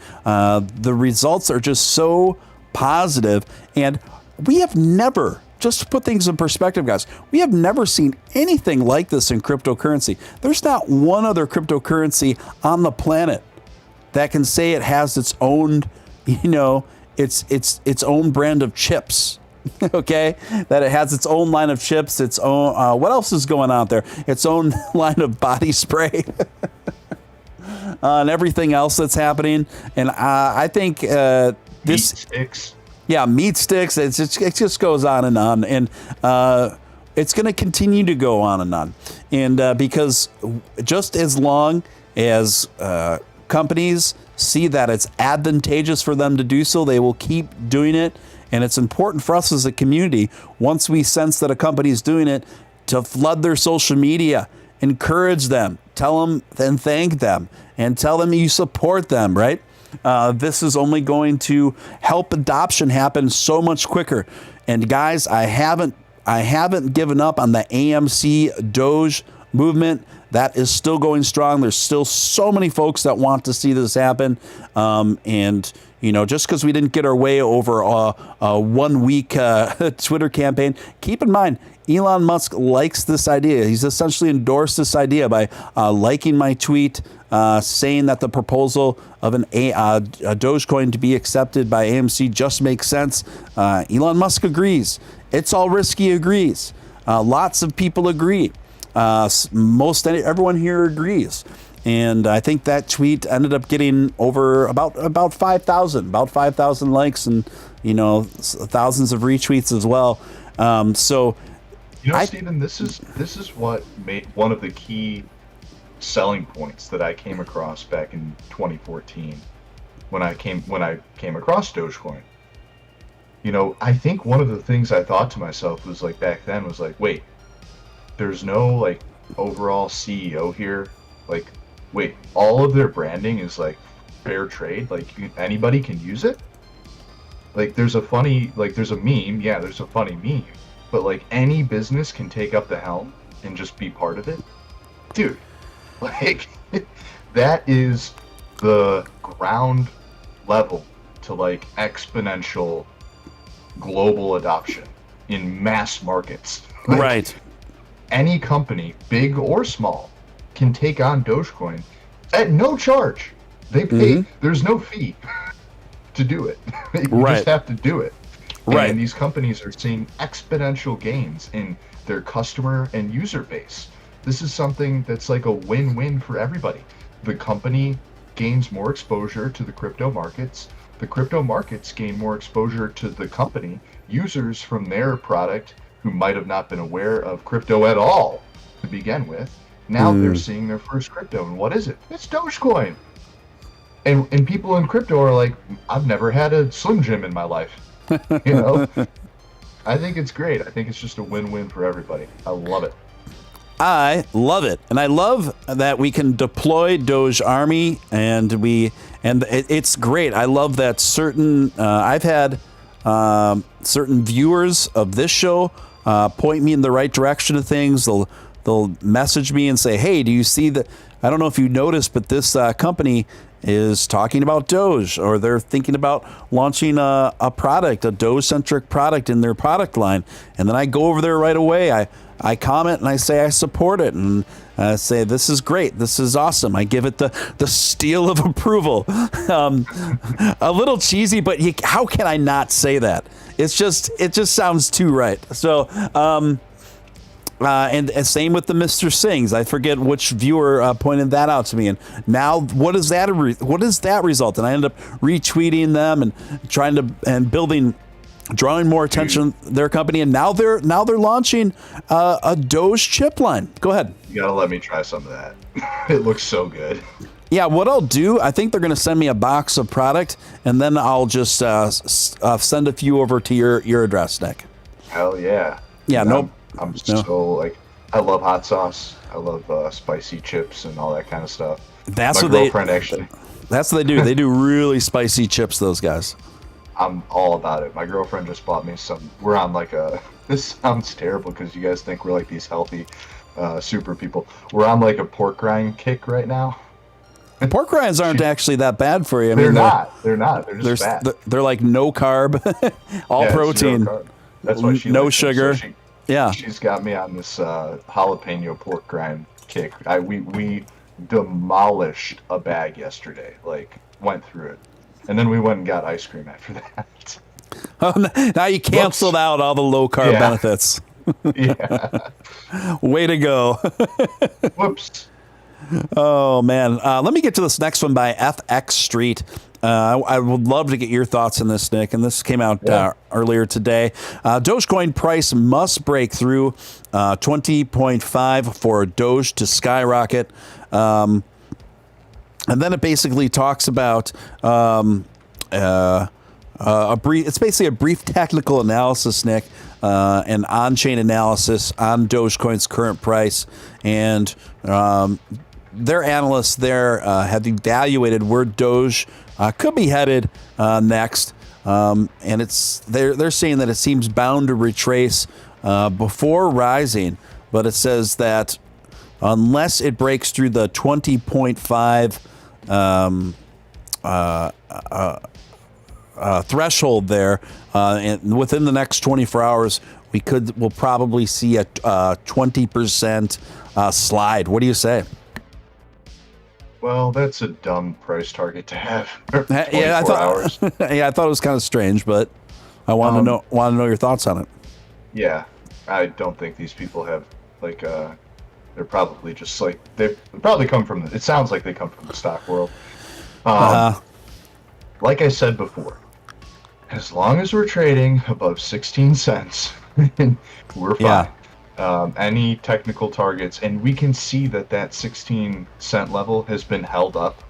Speaker 1: The results are just so positive, and we have never, just to put things in perspective, guys, we have never seen anything like this in cryptocurrency. There's not one other cryptocurrency on the planet that can say it has its own, its own brand of chips. Okay, that it has its own line of chips, its own. What else is going on there? Its own line of body spray. And everything else that's happening. And I think this.
Speaker 2: Meat sticks.
Speaker 1: Yeah, meat sticks. It just goes on, and it's going to continue to go on, and because just as long as companies see that it's advantageous for them to do so, they will keep doing it. And it's important for us as a community, once we sense that a company is doing it, to flood their social media, encourage them, tell them and thank them, and tell them you support them, right? This is only going to help adoption happen so much quicker. And guys, I haven't given up on the AMC Doge movement. That is still going strong. There's still so many folks that want to see this happen. And just because we didn't get our way over a 1 week Twitter campaign, keep in mind, Elon Musk likes this idea. He's essentially endorsed this idea by liking my tweet, saying that the proposal of a Dogecoin to be accepted by AMC just makes sense. Elon Musk agrees. It's all risky agrees. Lots of people agree. Everyone here agrees. And I think that tweet ended up getting over about 5,000 likes and, thousands of retweets as well.
Speaker 2: Stephen, this is what made one of the key selling points that I came across back in 2014 when I came across Dogecoin. I think one of the things I thought to myself was back then was wait, there's no overall CEO here. Wait, all of their branding is fair trade. Anybody can use it. There's a meme. Yeah, there's a funny meme. But any business can take up the helm and just be part of it. Dude, that is the ground level to exponential global adoption in mass markets.
Speaker 1: Right.
Speaker 2: Any company, big or small, can take on Dogecoin at no charge. They pay, there's no fee to do it. You just have to do it. Right. And these companies are seeing exponential gains in their customer and user base. This is something that's a win-win for everybody. The company gains more exposure to the crypto markets. The crypto markets gain more exposure to the company. Users from their product who might have not been aware of crypto at all to begin with, now they're seeing their first crypto. And what is it? It's Dogecoin. And people in crypto are I've never had a Slim Jim in my life. I think it's great. I think it's just a win-win for everybody. I love it.
Speaker 1: I love it, and I love that we can deploy Doge Army, and it's great. I love that certain. I've had certain viewers of this show point me in the right direction of things. They'll message me and say, "Hey, do you see that?" I don't know if you noticed, but this company is talking about Doge, or they're thinking about launching a product, a Doge-centric product in their product line. And then I go over there right away. I comment and I say I support it, and I say this is great, this is awesome. I give it the Steele of approval. A little cheesy, but how can I not say that? It just sounds too right. So. And same with the Mr. Sings. I forget which viewer pointed that out to me. And now, what is that result? And I end up retweeting them and drawing more attention to their company. And now they're launching a Doge chip line. Go ahead.
Speaker 2: You gotta let me try some of that. It looks so good.
Speaker 1: Yeah, what I'll do, I think they're going to send me a box of product, and then I'll just send a few over to your address, Nick.
Speaker 2: Hell yeah.
Speaker 1: Yeah, no.
Speaker 2: I'm so like, I love hot sauce. I love spicy chips and all that kind of stuff.
Speaker 1: That's what they do. They do really spicy chips, those guys.
Speaker 2: I'm all about it. My girlfriend just bought me some. We're on like this sounds terrible because you guys think we're like these healthy super people. We're on like a pork rind kick right now.
Speaker 1: Pork rinds aren't actually that bad for you.
Speaker 2: They're not. They're just fat.
Speaker 1: They're like no carb, all protein.
Speaker 2: That's why she
Speaker 1: no sugar. Yeah,
Speaker 2: she's got me on this jalapeno pork rind kick. We demolished a bag yesterday. Like, went through it, and then we went and got ice cream after that.
Speaker 1: Oh, now you canceled out all the low carb benefits.
Speaker 2: Yeah.
Speaker 1: Way to go.
Speaker 2: Whoops.
Speaker 1: Oh man, let me get to this next one by FX Street. I would love to get your thoughts on this, Nick. And this came out earlier today. Dogecoin price must break through 20.5 for Doge to skyrocket. And then it basically talks about it's basically a brief technical analysis, Nick, and on-chain analysis on Dogecoin's current price. And their analysts there have evaluated where Doge could be headed next, and they're saying that it seems bound to retrace before rising, but it says that unless it breaks through the 20.5 threshold there, and within the next 24 hours, we'll probably see a 20% slide. What do you say?
Speaker 2: Well, that's a dumb price target to have. 24 hours.
Speaker 1: Yeah, I thought it was kind of strange, but I want to know your thoughts on it.
Speaker 2: Yeah, I don't think these people have like they're probably just like they probably come from. It sounds like they come from the stock world. Like I said before, as long as we're trading above 16 cents, we're fine.
Speaker 1: Yeah.
Speaker 2: Any technical targets, and we can see that 16-cent level has been held up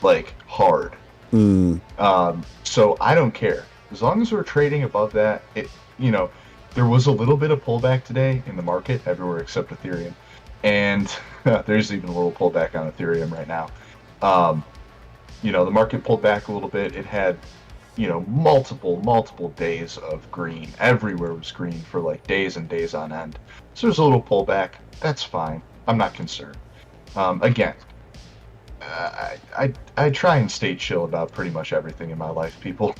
Speaker 2: like hard. So I don't care as long as we're trading above that. There was a little bit of pullback today in the market everywhere except Ethereum, and there's even a little pullback on Ethereum right now. The market pulled back a little bit. It had multiple days of green. Everywhere was green for like days and days on end. So there's a little pullback. That's fine. I'm not concerned. Again, I try and stay chill about pretty much everything in my life, people.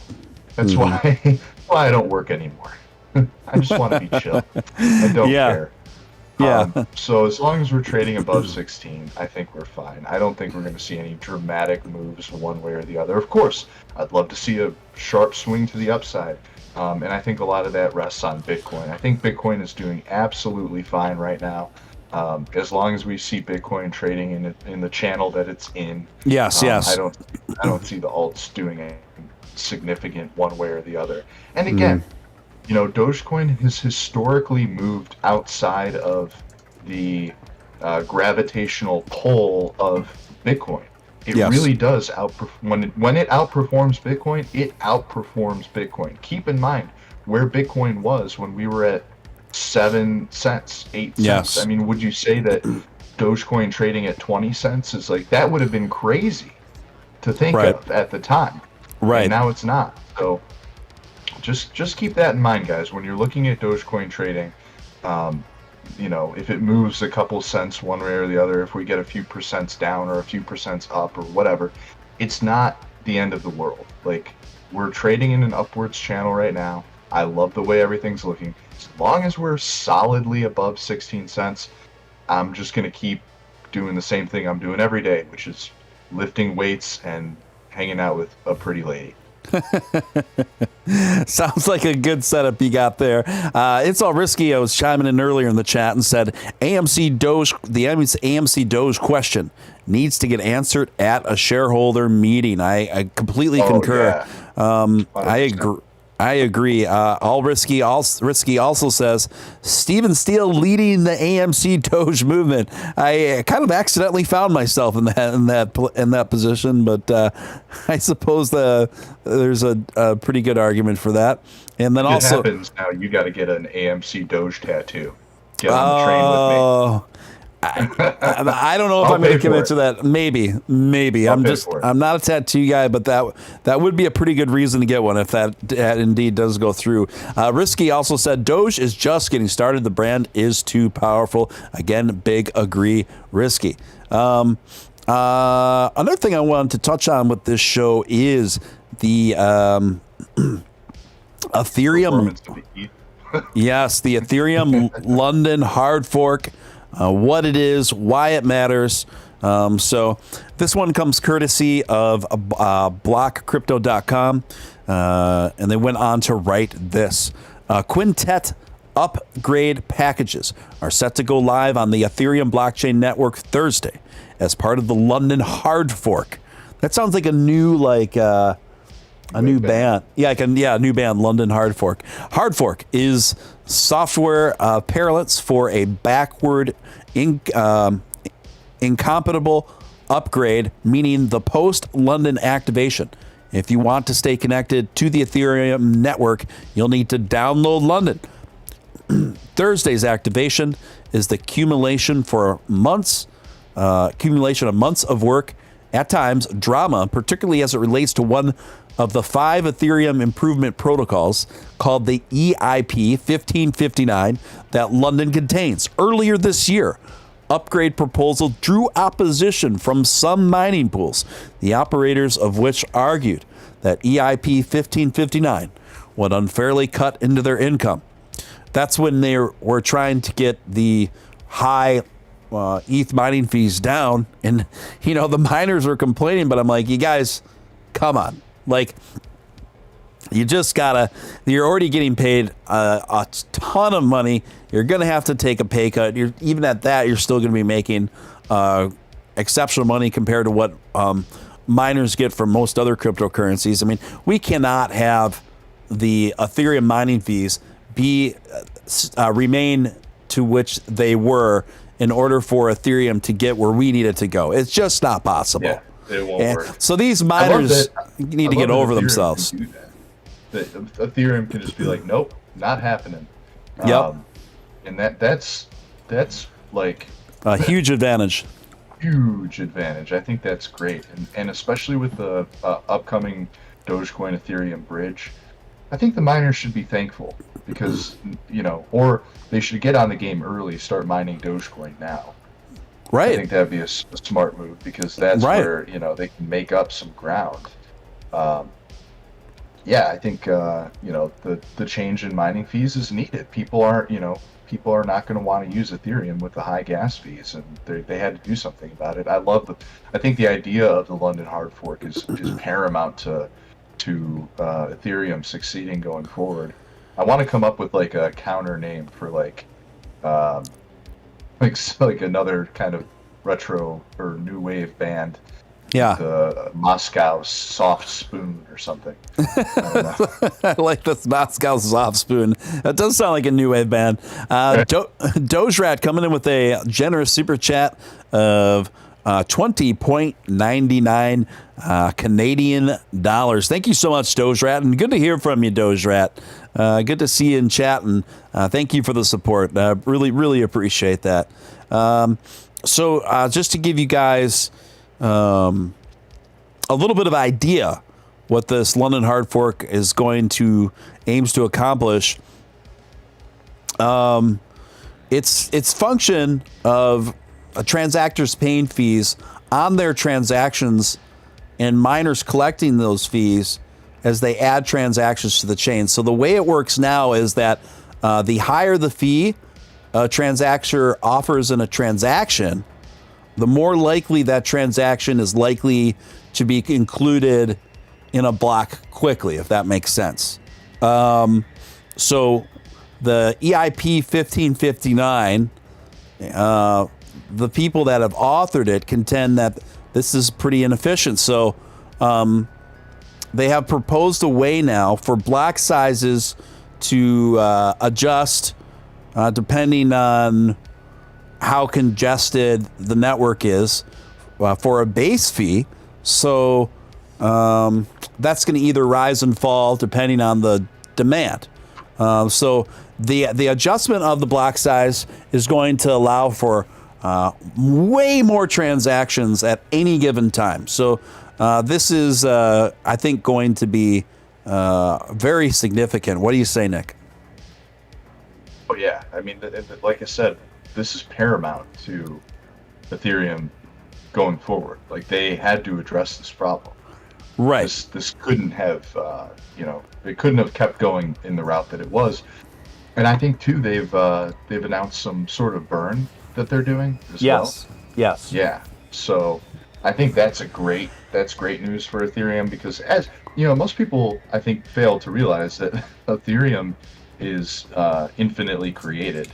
Speaker 2: That's why I don't work anymore. I just want to be chill. I don't care.
Speaker 1: Yeah.
Speaker 2: So as long as we're trading above 16, I think we're fine. I don't think we're going to see any dramatic moves one way or the other. Of course, I'd love to see a sharp swing to the upside. And I think a lot of that rests on Bitcoin. I think Bitcoin is doing absolutely fine right now. As long as we see Bitcoin trading in the channel that it's in.
Speaker 1: Yes.
Speaker 2: I don't see the alts doing anything significant one way or the other. And again, Dogecoin has historically moved outside of the gravitational pull of Bitcoin. It really does outperform. When it outperforms Bitcoin, it outperforms Bitcoin. Keep in mind, where Bitcoin was when we were at 7 cents, 8 cents.
Speaker 1: Yes.
Speaker 2: I mean, would you say that Dogecoin trading at 20 cents is like, that would have been crazy to think of at the time.
Speaker 1: Right.
Speaker 2: And now it's not. So just keep that in mind, guys, when you're looking at Dogecoin trading. You know, if it moves a couple cents one way or the other, if we get a few percents down or a few percents up or whatever, it's not the end of the world. Like, we're trading in an upwards channel right now. I love the way everything's looking. As long as we're solidly above 16 cents, I'm just going to keep doing the same thing I'm doing every day, which is lifting weights and hanging out with a pretty lady.
Speaker 1: Sounds like a good setup you got there. It's all risky. I was chiming in earlier in the chat and said the AMC Doge question needs to get answered at a shareholder meeting. I completely concur.
Speaker 2: Yeah.
Speaker 1: I agree. All risky also says Stephen Steele leading the AMC Doge movement. I kind of accidentally found myself in that position, but I suppose there's a pretty good argument for that. And then
Speaker 2: if
Speaker 1: also
Speaker 2: it happens now, you got to get an AMC Doge tattoo. Get on the train with me.
Speaker 1: I don't know if I'm going to commit to that. Maybe. I'm not a tattoo guy, but that would be a pretty good reason to get one if that indeed does go through. Risky also said Doge is just getting started. The brand is too powerful. Again, big agree. Risky. Another thing I wanted to touch on with this show is the Ethereum. Yes, the Ethereum London hard fork. What it is, why it matters. So this one comes courtesy of blockcrypto.com, and they went on to write this. Quintet upgrade packages are set to go live on the Ethereum blockchain network Thursday as part of the London hard fork. That sounds like a new new band. A new band, London Hard Fork. Hard Fork is software parlance for a backward incompatible upgrade, meaning the post-London activation. If you want to stay connected to the Ethereum network, you'll need to download London. Thursday's activation is the accumulation of months of work, at times drama, particularly as it relates to one of the 5 Ethereum improvement protocols called the EIP 1559 that London contains. Earlier this year, upgrade proposal drew opposition from some mining pools, the operators of which argued that EIP 1559 would unfairly cut into their income. That's when they were trying to get the high ETH mining fees down, and the miners were complaining, but I'm like, you guys, come on. Like, you just you're already getting paid a ton of money. You're going to have to take a pay cut. Even at that, you're still going to be making exceptional money compared to what miners get from most other cryptocurrencies. I mean, we cannot have the Ethereum mining fees remain to which they were in order for Ethereum to get where we need it to go. It's just not possible.
Speaker 2: Yeah. It won't work.
Speaker 1: So these miners need to get over themselves.
Speaker 2: That Ethereum can just be like, nope, not happening.
Speaker 1: Yep.
Speaker 2: And that's like
Speaker 1: a huge advantage.
Speaker 2: Huge advantage. I think that's great, and especially with the upcoming Dogecoin Ethereum bridge, I think the miners should be thankful because or they should get on the game early, start mining Dogecoin now.
Speaker 1: Right.
Speaker 2: I think that'd be a smart move because that's where they can make up some ground. I think the change in mining fees is needed. People are not going to want to use Ethereum with the high gas fees, and they had to do something about it. I think the idea of the London hard fork is paramount to Ethereum succeeding going forward. I want to come up with like a counter name for like another kind of retro or new wave band.
Speaker 1: Yeah.
Speaker 2: The Moscow Soft Spoon or something.
Speaker 1: I like this Moscow Soft Spoon. That does sound like a new wave band. Doge Rat coming in with a generous super chat of 20.99 Canadian dollars. Thank you so much, Doge Rat, and good to hear from you, Doge Rat. Good to see you in chat, and thank you for the support. Really, really appreciate that. So just to give you guys a little bit of idea what this London hard fork is aims to accomplish. Its function of transactors paying fees on their transactions and miners collecting those fees as they add transactions to the chain. So the way it works now is that the higher the fee a transactor offers in a transaction, the more likely that transaction is likely to be included in a block quickly, if that makes sense. So the EIP 1559, the people that have authored it contend that this is pretty inefficient. So they have proposed a way now for block sizes to adjust depending on how congested the network is for a base fee. So that's going to either rise and fall depending on the demand. So the adjustment of the block size is going to allow for way more transactions at any given time. So this is, I think, going to be very significant. What do you say, Nick?
Speaker 2: Oh yeah, I mean, like I said, this is paramount to Ethereum going forward. Like, they had to address this problem.
Speaker 1: Right.
Speaker 2: This couldn't have, it couldn't have kept going in the route that it was. And I think too, they've announced some sort of burn that they're doing as well.
Speaker 1: Yes.
Speaker 2: Yeah. So I think that's great news for Ethereum, because, as you know, most people, I think, fail to realize that Ethereum is infinitely created.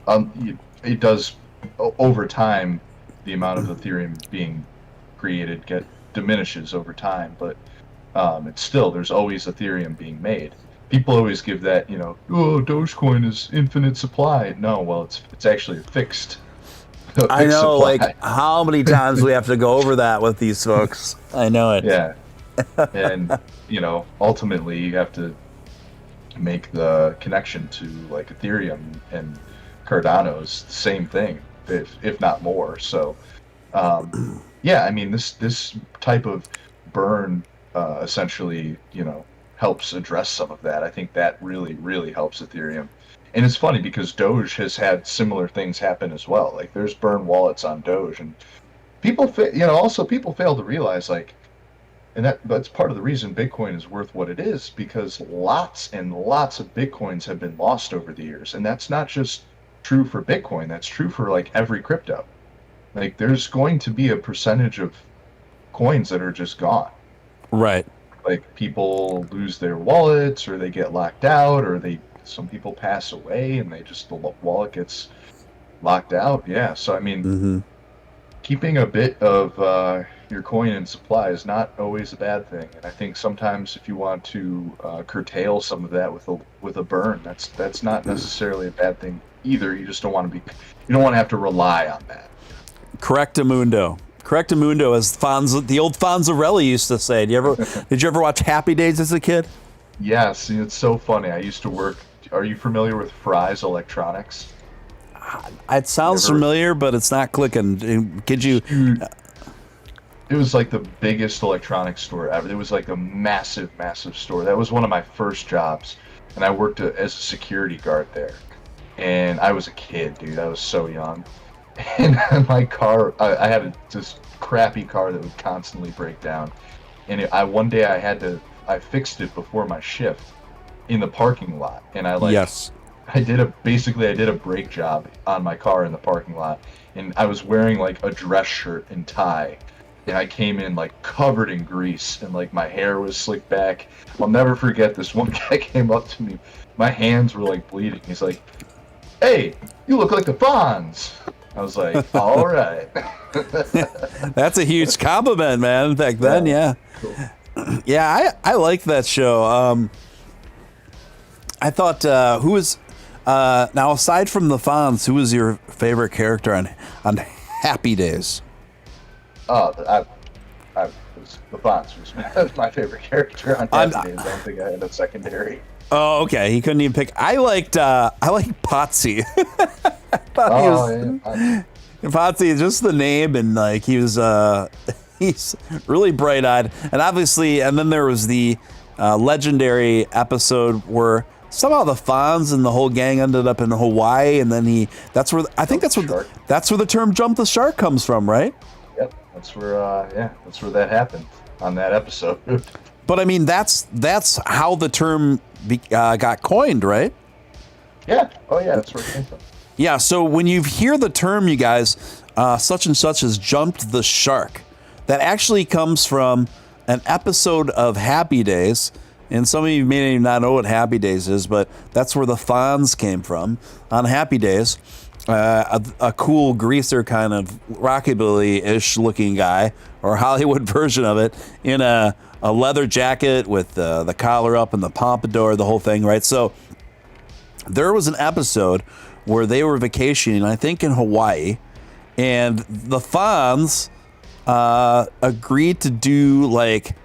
Speaker 2: It does, over time, the amount of Ethereum being created diminishes over time, but it's still, there's always Ethereum being made. People always give that, Dogecoin is infinite supply. No, well, it's actually a fixed
Speaker 1: I know,
Speaker 2: supply.
Speaker 1: like, how many times we have to go over that with these folks. I know it.
Speaker 2: Yeah. And, ultimately you have to make the connection to, like, Ethereum and Cardano's the same thing, if not more. So, yeah, I mean, this type of burn essentially, helps address some of that. I think that really, really helps Ethereum. And it's funny because Doge has had similar things happen as well. Like, there's burn wallets on Doge, and people fail to realize, like, and that's part of the reason Bitcoin is worth what it is, because lots and lots of Bitcoins have been lost over the years. And that's not just true for Bitcoin, that's true for, like, every crypto. Like, there's going to be a percentage of coins that are just gone.
Speaker 1: Right.
Speaker 2: Like, people lose their wallets, or they get locked out, or some people pass away and the wallet gets locked out. Yeah. So, I mean, keeping a bit of your coin in supply is not always a bad thing. And I think sometimes if you want to curtail some of that with a burn, that's not necessarily a bad thing either. You just don't want to have to rely on that.
Speaker 1: Correctamundo. Correctamundo, as the old Fonzarelli used to say. Did you ever watch Happy Days as a kid?
Speaker 2: Yes, it's so funny. I used to work. Are you familiar with Fry's Electronics?
Speaker 1: It sounds familiar, but it's not clicking. Could you?
Speaker 2: It was like the biggest electronics store ever. It was like a massive, massive store. That was one of my first jobs, and I worked as a security guard there. And I was a kid, dude. I was so young. And my car, I had this crappy car that would constantly break down. And one day I fixed it before my shift in the parking lot. And I did a brake job on my car in the parking lot. And I was wearing, like, a dress shirt and tie. And I came in, like, covered in grease, and, like, my hair was slicked back. I'll never forget this. One guy came up to me. My hands were, like, bleeding. He's like, "Hey, you look like the Fonz." I was like, all right.
Speaker 1: That's a huge compliment, man. Back then, yeah.
Speaker 2: Cool.
Speaker 1: Yeah, I liked that show. I thought, who was now, aside from the Fonz, who was your favorite character on Happy Days?
Speaker 2: Oh, the Fonz was my favorite character on Happy Days. I don't think I had a secondary.
Speaker 1: Oh, okay. He couldn't even pick. I like Potsy. Potsy, just the name, and like he was he's really bright-eyed, and obviously, and then there was the legendary episode where somehow the Fonz and the whole gang ended up in Hawaii, and then that's where the term "jump the shark" comes from, right?
Speaker 2: Yep, that's where that happened on that episode.
Speaker 1: But I mean, that's how the term got coined, right?
Speaker 2: Yeah. Oh yeah, that's where it came from.
Speaker 1: Yeah. So when you hear the term, you guys, such and such has jumped the shark, that actually comes from an episode of Happy Days. And some of you may not know what Happy Days is, but that's where the Fonz came from. On Happy Days, a cool greaser kind of rockabilly-ish looking guy, or Hollywood version of it, in a leather jacket with the collar up and the pompadour, the whole thing, right? So there was an episode where they were vacationing, I think in Hawaii, and the Fonz agreed to do like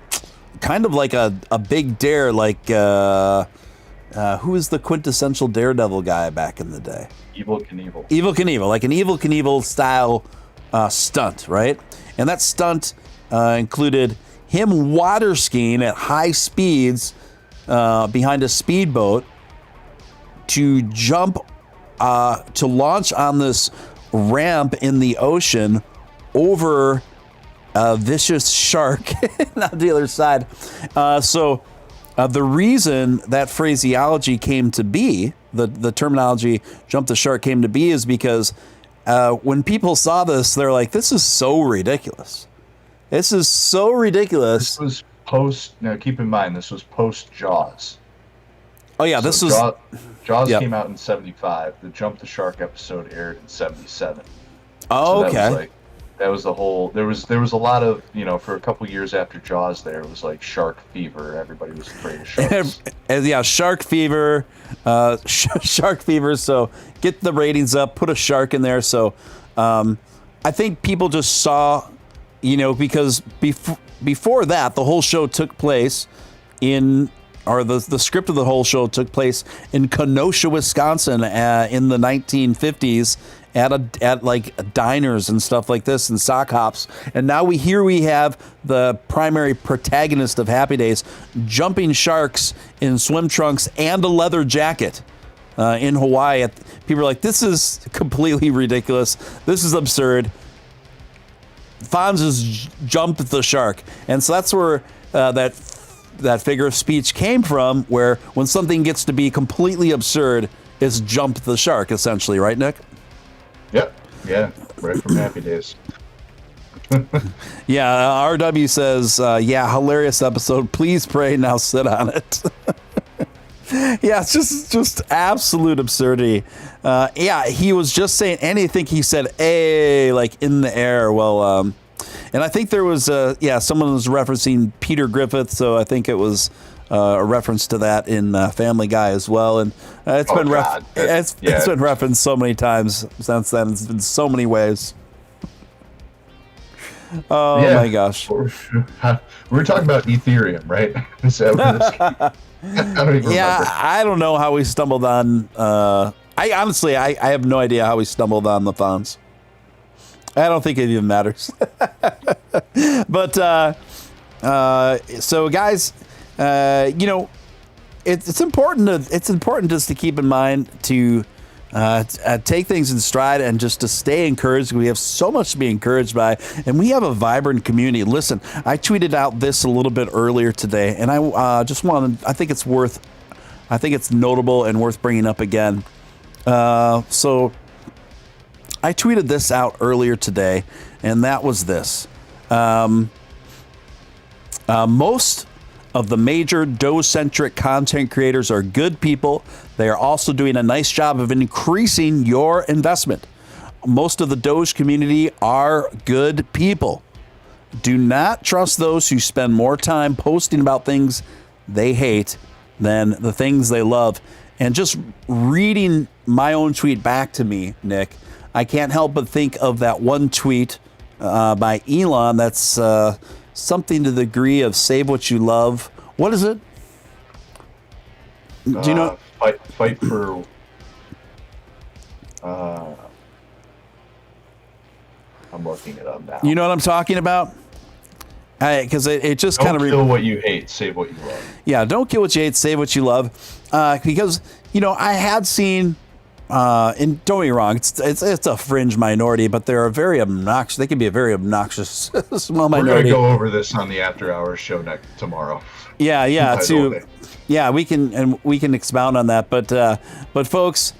Speaker 1: kind of like a big dare, like who was the quintessential Daredevil guy back in the day?
Speaker 2: Evel Knievel.
Speaker 1: Evel Knievel, like an Evel Knievel style stunt, right? And that stunt included him water skiing at high speeds behind a speedboat to jump, to launch on this ramp in the ocean over a vicious shark on the other side. So the reason that phraseology came to be, the terminology jump the shark came to be, is because when people saw this, they're like, this is so ridiculous. This is so ridiculous.
Speaker 2: This was now keep in mind, this was post Jaws.
Speaker 1: Oh yeah, this was...
Speaker 2: Jaws came out in 75. The Jump the Shark episode aired in 77.
Speaker 1: Oh,
Speaker 2: so
Speaker 1: okay.
Speaker 2: That was the whole. There was a lot of, for a couple years after Jaws, there was like shark fever. Everybody was afraid of sharks.
Speaker 1: Yeah, shark fever, shark fever. So get the ratings up, put a shark in there. So I think people just saw, because before that, the whole show took place the script of the whole show took place in Kenosha, Wisconsin, in the 1950s. At like diners and stuff like this and sock hops. And now we have the primary protagonist of Happy Days jumping sharks in swim trunks and a leather jacket in Hawaii. People are like, this is completely ridiculous. This is absurd. Fonz has jumped the shark. And so that's where that figure of speech came from, where when something gets to be completely absurd, it's jumped the shark, essentially, right, Nick?
Speaker 2: Yep. Yeah. Right from Happy Days.
Speaker 1: Yeah. RW says, hilarious episode. Please pray, now sit on it. Yeah, it's just absolute absurdity. He was just saying, and I think he said, "Hey," like in the air. Well, and I think there was someone was referencing Peter Griffith, so I think it was a reference to that in Family Guy as well, and it's been referenced so many times since then. It's been so many ways. Oh my gosh!
Speaker 2: We were talking about Ethereum, right? I don't even remember.
Speaker 1: I don't know how we stumbled on. I honestly have no idea how we stumbled on the Fonz. I don't think it even matters. But so guys. It's important just to keep in mind to take things in stride and just to stay encouraged. We have so much to be encouraged by, and we have a vibrant community. Listen, I tweeted out this a little bit earlier today, and I think it's notable and worth bringing up again. So I tweeted this out earlier today, and that was this. Most of the major Doge-centric content creators are good people. They are also doing a nice job of increasing your investment. Most of the Doge community are good people. Do not trust those who spend more time posting about things they hate than the things they love. And just reading my own tweet back to me, Nick, I can't help but think of that one tweet by Elon that's something to the degree of save what you love. What is it? Do you know?
Speaker 2: Fight for... I'm looking it up now.
Speaker 1: You know what I'm talking about? Because it just kind of...
Speaker 2: Don't kill what you hate, save what you love.
Speaker 1: Yeah, don't kill what you hate, save what you love. Because, I had seen... and don't get me wrong, it's a fringe minority, but they're a very obnoxious. They can be a very obnoxious small minority.
Speaker 2: We're gonna go over this on the After Hours show tomorrow.
Speaker 1: Yeah. Yeah, we can expound on that. But folks,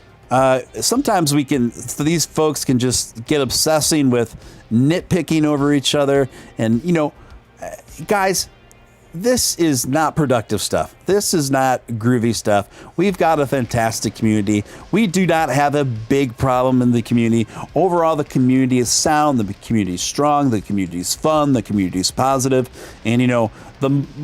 Speaker 1: sometimes these folks can just get obsessing with nitpicking over each other, and guys. This is not productive stuff. This is not groovy stuff. We've got a fantastic community. We do not have a big problem in the community. Overall, the community is sound. The community is strong. The community is fun. The community is positive. And,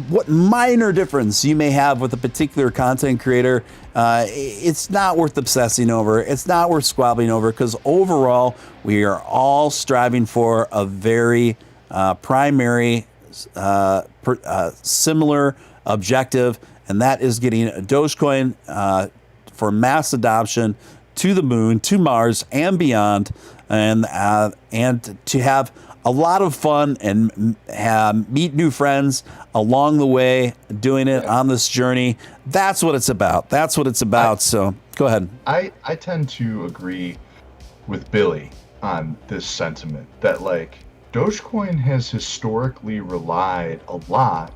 Speaker 1: what minor difference you may have with a particular content creator, it's not worth obsessing over. It's not worth squabbling over, because overall, we are all striving for a very primary similar objective, and that is getting Dogecoin for mass adoption to the moon, to Mars, and beyond, and to have a lot of fun and meet new friends along the way, doing it on this journey. That's what it's about. So go ahead.
Speaker 2: I tend to agree with Billy on this sentiment that Dogecoin has historically relied a lot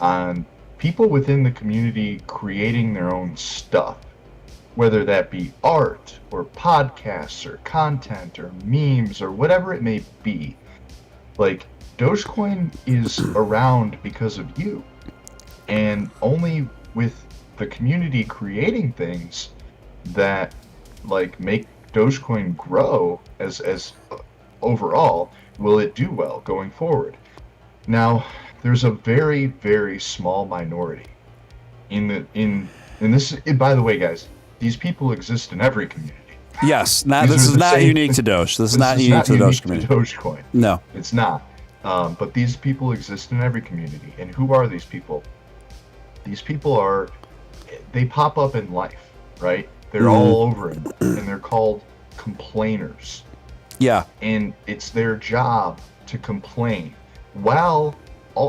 Speaker 2: on people within the community creating their own stuff, whether that be art or podcasts or content or memes or whatever it may be. Dogecoin is around because of you, and only with the community creating things that make Dogecoin grow as overall will it do well going forward. Now, there's a very, very small minority in this. By the way, guys, these people exist in every community.
Speaker 1: Yes, this is not unique to Doge. This is not unique to the Doge community.
Speaker 2: Dogecoin.
Speaker 1: No,
Speaker 2: it's not. But these people exist in every community. And who are these people? These people they pop up in life, right? They're all over it, and they're called complainers.
Speaker 1: Yeah.
Speaker 2: And it's their job to complain while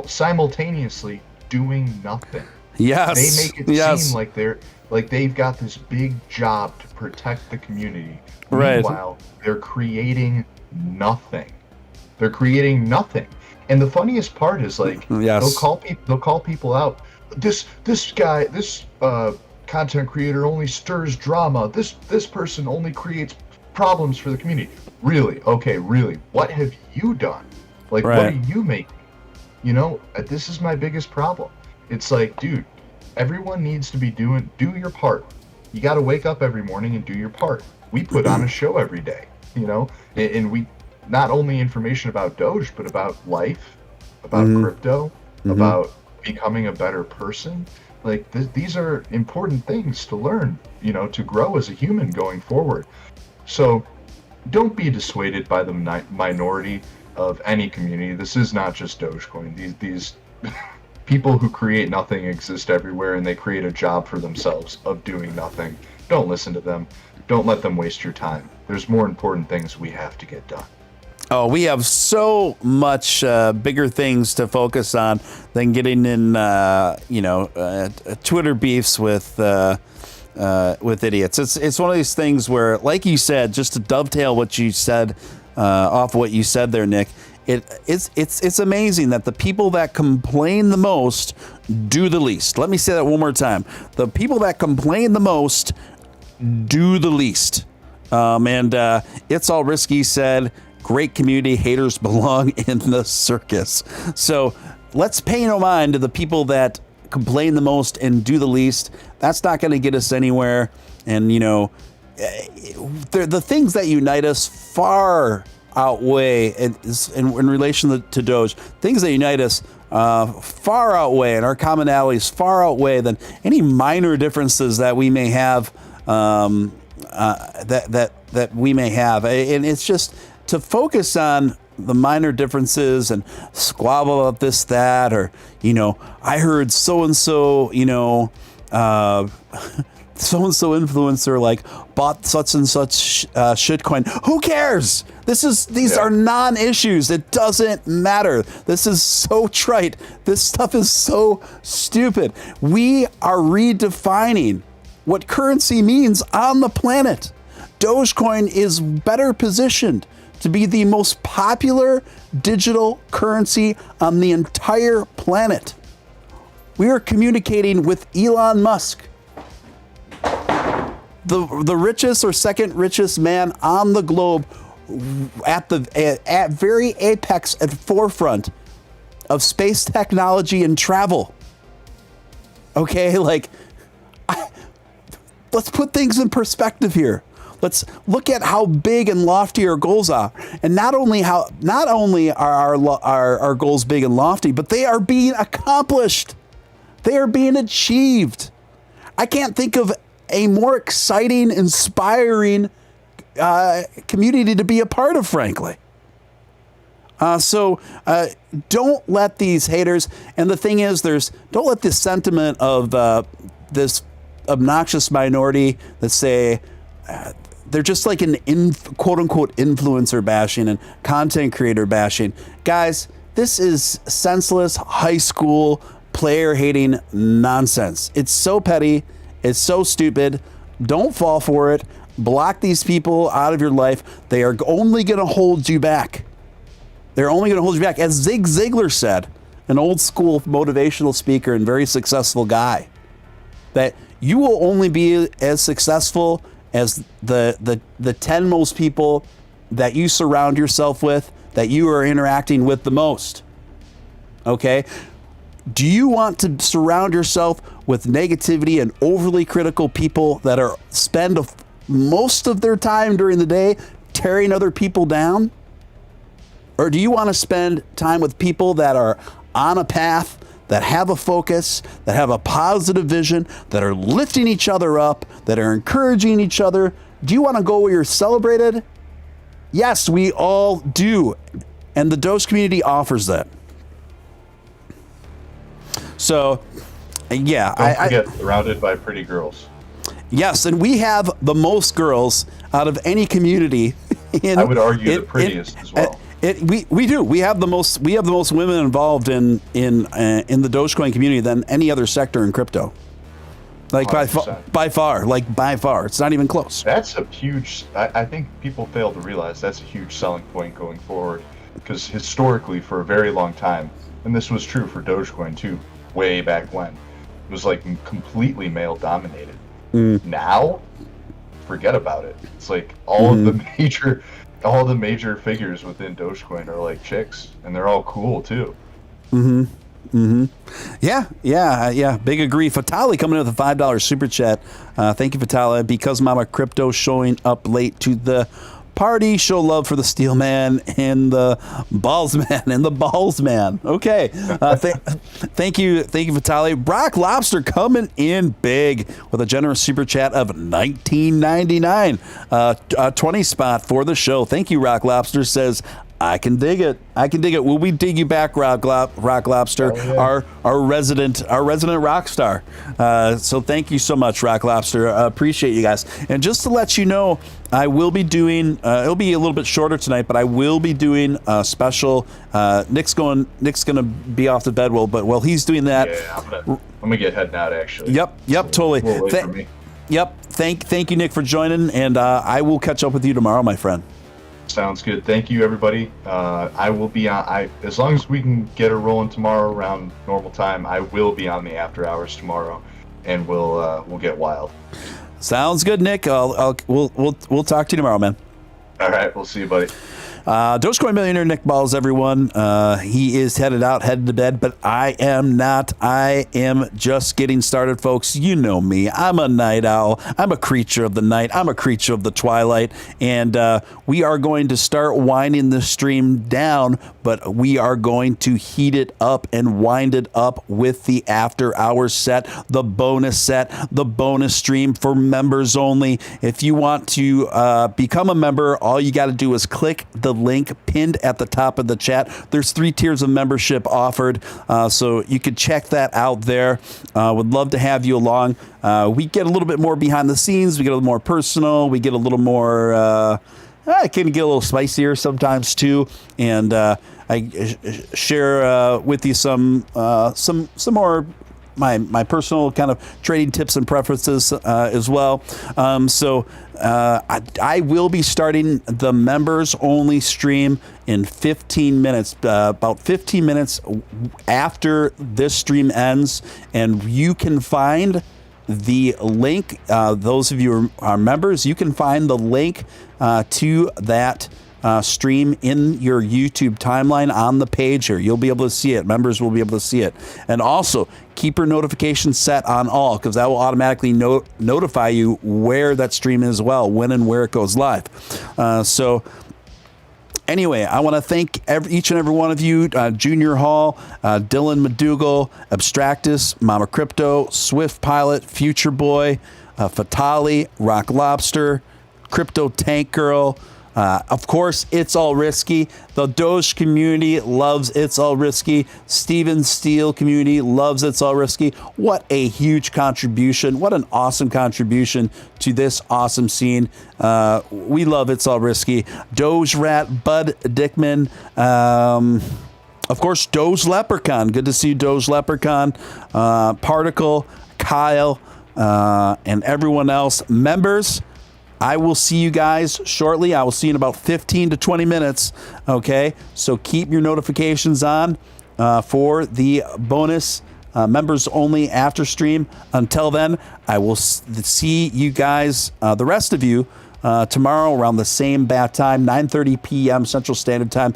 Speaker 2: simultaneously doing nothing.
Speaker 1: Yes.
Speaker 2: They make it seem like they've got this big job to protect the community.
Speaker 1: Right.
Speaker 2: Meanwhile, they're creating nothing. And the funniest part is they'll call people out. This guy, this content creator only stirs drama. This person only creates problems for the community. Really? Okay, really. What have you done? What are you making? This is my biggest problem. It's dude, everyone needs to be do your part. You got to wake up every morning and do your part. We put on a show every day, and we not only information about Doge, but about life, about crypto, about becoming a better person. These are important things to learn, to grow as a human going forward. So don't be dissuaded by the minority of any community. This is not just Dogecoin. These people who create nothing exist everywhere, and they create a job for themselves of doing nothing. Don't listen to them. Don't let them waste your time. There's more important things we have to get done.
Speaker 1: Oh, we have so much bigger things to focus on than getting in, Twitter beefs with idiots. It's one of these things where, like you said, just to dovetail what you said off what you said there, Nick. It's amazing that the people that complain the most do the least. Let me say that one more time. The people that complain the most do the least. And It's All Risky said, great community, haters belong in the circus. So let's pay no mind to the people that complain the most and do the least. That's not going to get us anywhere. And, the things that unite us far outweigh, in relation to Doge, things that unite us far outweigh, and our commonalities far outweigh than any minor differences that we may have. That we may have, and it's just to focus on the minor differences and squabble about this, that, or I heard so and so, so and so influencer like bought such and such shitcoin. Who cares? These are non-issues. It doesn't matter. This is so trite. This stuff is so stupid. We are redefining what currency means on the planet. Dogecoin is better positioned to be the most popular digital currency on the entire planet. We are communicating with Elon Musk, the richest or second richest man on the globe, at very apex, at forefront of space technology and travel. Okay, let's put things in perspective here. Let's look at how big and lofty our goals are, and not only are our goals big and lofty, but they are being accomplished. They are being achieved. I can't think of a more exciting, inspiring community to be a part of, frankly. So don't let these haters, and the thing is, don't let the sentiment of this obnoxious minority that say they're just like an quote unquote influencer bashing and content creator bashing. Guys, this is senseless high school player hating nonsense. It's so petty. It's so stupid. Don't fall for it. Block these people out of your life. They are only going to hold you back. They're only going to hold you back. As Zig Ziglar said, an old school motivational speaker and very successful guy, that you will only be as successful as the 10 most people that you surround yourself with, that you are interacting with the most. Okay? Do you want to surround yourself with negativity and overly critical people that spend most of their time during the day tearing other people down? Or do you want to spend time with people that are on a path, that have a focus, that have a positive vision, that are lifting each other up, that are encouraging each other? Do you want to go where you're celebrated? Yes, we all do. And the Doge community offers that. So, yeah.
Speaker 2: Don't forget, surrounded by pretty girls.
Speaker 1: Yes, and we have the most girls out of any community.
Speaker 2: I would argue the prettiest as well.
Speaker 1: We do. We have the most women involved in the Dogecoin community than any other sector in crypto. Like by far. It's not even close.
Speaker 2: That's a huge. I think people fail to realize that's a huge selling point going forward, because historically, for a very long time, and this was true for Dogecoin too, way back when, it was like completely male dominated. Now, forget about it. It's like all of the major figures within Dogecoin are like chicks, and they're all cool too.
Speaker 1: Yeah. Big agree. Fatali coming in with a $5 super chat. Thank you, Fatali. Because Mama Crypto showing up late to the party. Show love for the Steele man and the balls man. Okay. Thank you, Vitali. Brock Lobster coming in big with a generous super chat of $19.99. 20 spot for the show. Thank you, Rock Lobster. Says, I can dig it. Will we dig you back, Rock Lobster? Oh, yeah. Our resident rock star. So thank you so much, Rock Lobster. Appreciate you guys. And just to let you know, I will be doing. It'll be a little bit shorter tonight, but I will be doing a special. Nick's gonna be off the bed. While he's doing that,
Speaker 2: yeah, I'm gonna get heading out actually.
Speaker 1: Yep, so totally.
Speaker 2: Wait for me.
Speaker 1: Yep. Thank you, Nick, for joining, and I will catch up with you tomorrow, my friend.
Speaker 2: Sounds good. Thank you, everybody. I will be on. As long as we can get it rolling tomorrow around normal time, I will be on the after hours tomorrow, and we'll get wild.
Speaker 1: Sounds good, Nick. We'll talk to you tomorrow, man.
Speaker 2: All right, we'll see you, buddy.
Speaker 1: Dogecoin millionaire Nick Balls, everyone. He is headed to bed, but I am not. I am just getting started, folks. You know me. I'm a night owl. I'm a creature of the night. I'm a creature of the twilight. And we are going to start winding the stream down, but we are going to heat it up and wind it up with the after hours set, the bonus stream for members only. If you want to become a member, all you got to do is click the link pinned at the top of the chat. There's 3 tiers of membership offered, so you could check that out there. Would love to have you along. We get a little bit more behind the scenes. We get a little more personal. We get a little more... it can get a little spicier sometimes too, and I share with you some more my personal kind of trading tips and preferences as well. So I will be starting the members only stream in 15 minutes, about 15 minutes after this stream ends, and you can find the link. Those of you who are members, you can find the link to that stream in your YouTube timeline on the page here. You'll be able to see it. Members will be able to see it. And also, keep your notifications set on all, because that will automatically notify you where that stream is as well, when and where it goes live. So anyway, I want to thank each and every one of you, Junior Hall, Dylan McDougall, Abstractus, Mama Crypto, Swift Pilot, Future Boy, Fatali, Rock Lobster, Crypto Tank Girl. Of course, It's All Risky. The Doge community loves It's All Risky. Steele community loves It's All Risky. What a huge contribution. What an awesome contribution to this awesome scene. We love It's All Risky. Doge Rat, Bud Dickman. Of course, Doge Leprechaun. Good to see you, Doge Leprechaun. Particle, Kyle, and everyone else. Members, I will see you guys shortly. I will see you in about 15 to 20 minutes. Okay, so keep your notifications on for the bonus members only after stream. Until then, I will see you guys, the rest of you, tomorrow around the same bat time, 9:30 p.m. Central Standard Time.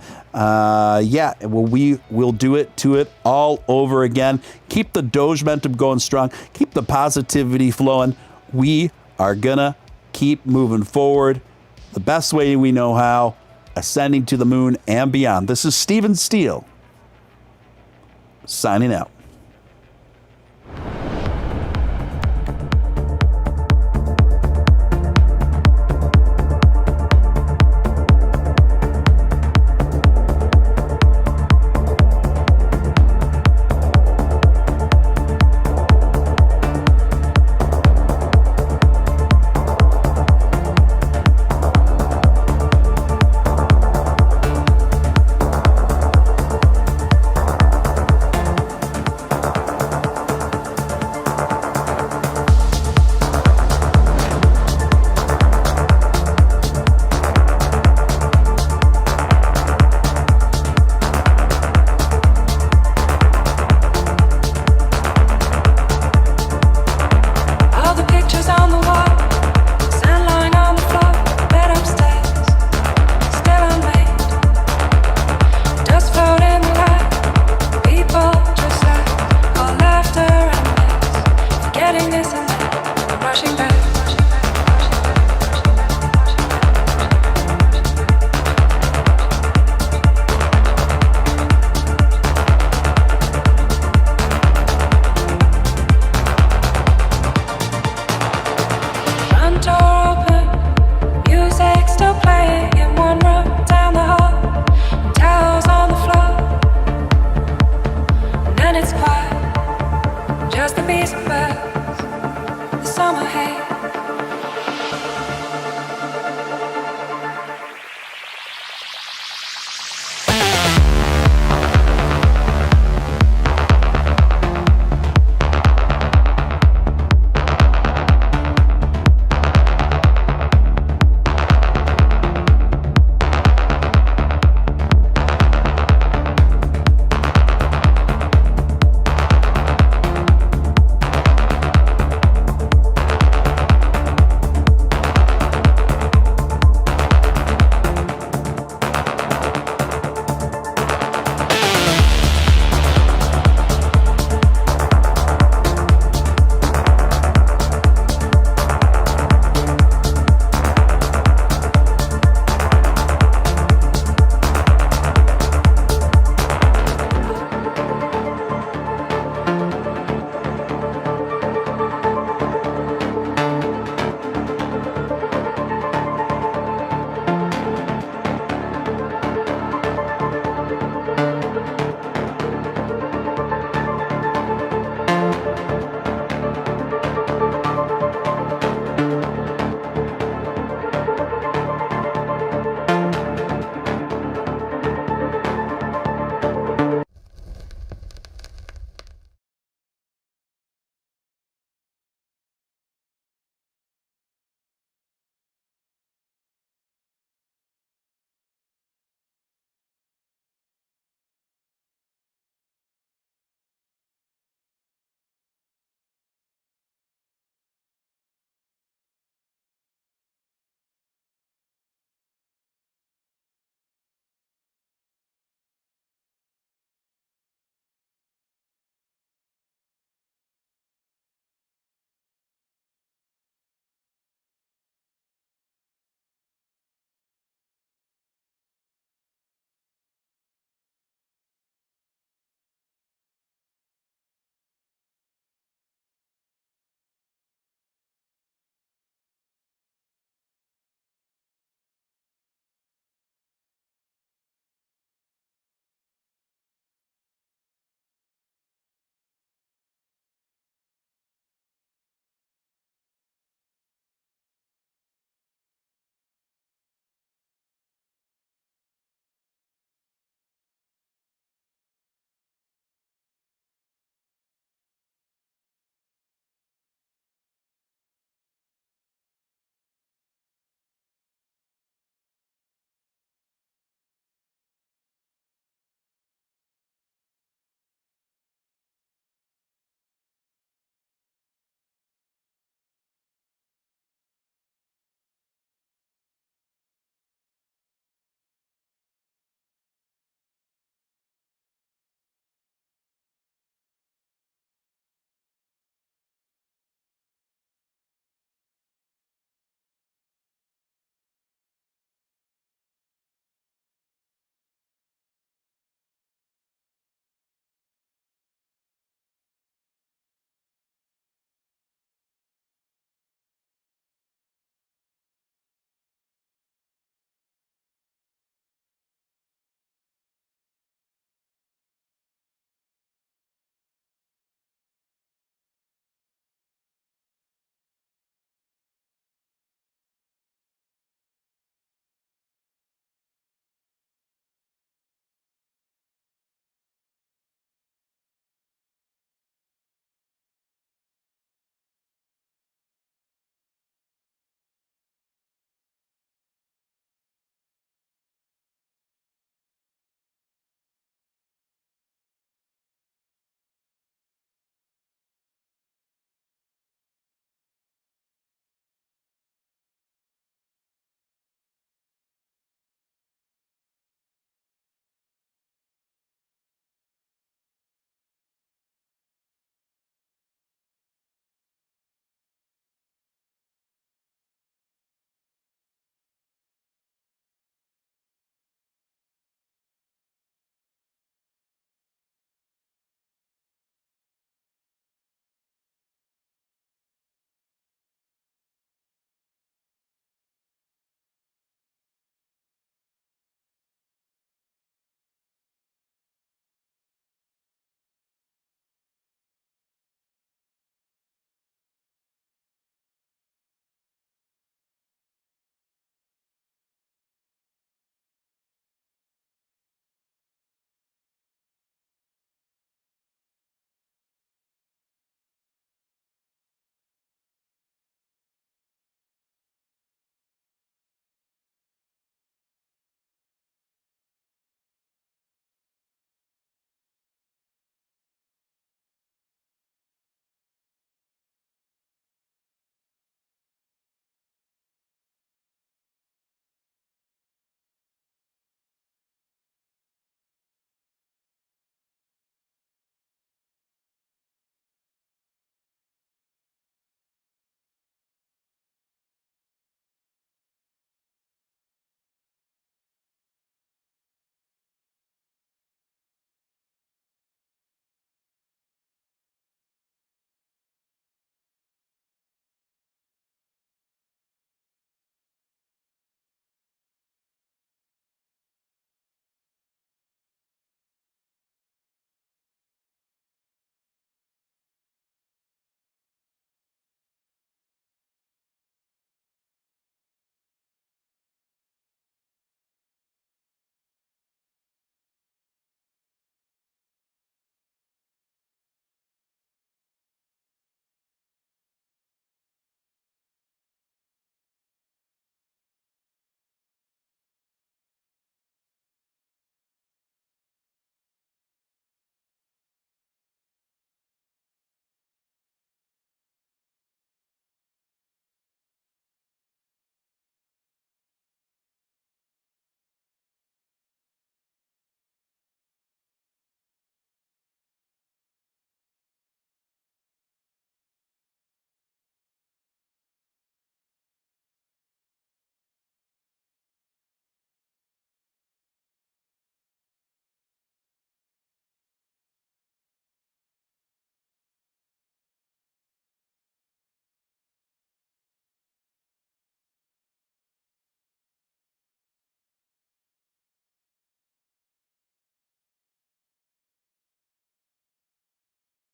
Speaker 1: We will do it all over again. Keep the Doge momentum going strong. Keep the positivity flowing. We are gonna keep moving forward the best way we know how, ascending to the moon and beyond. This is Steele signing out.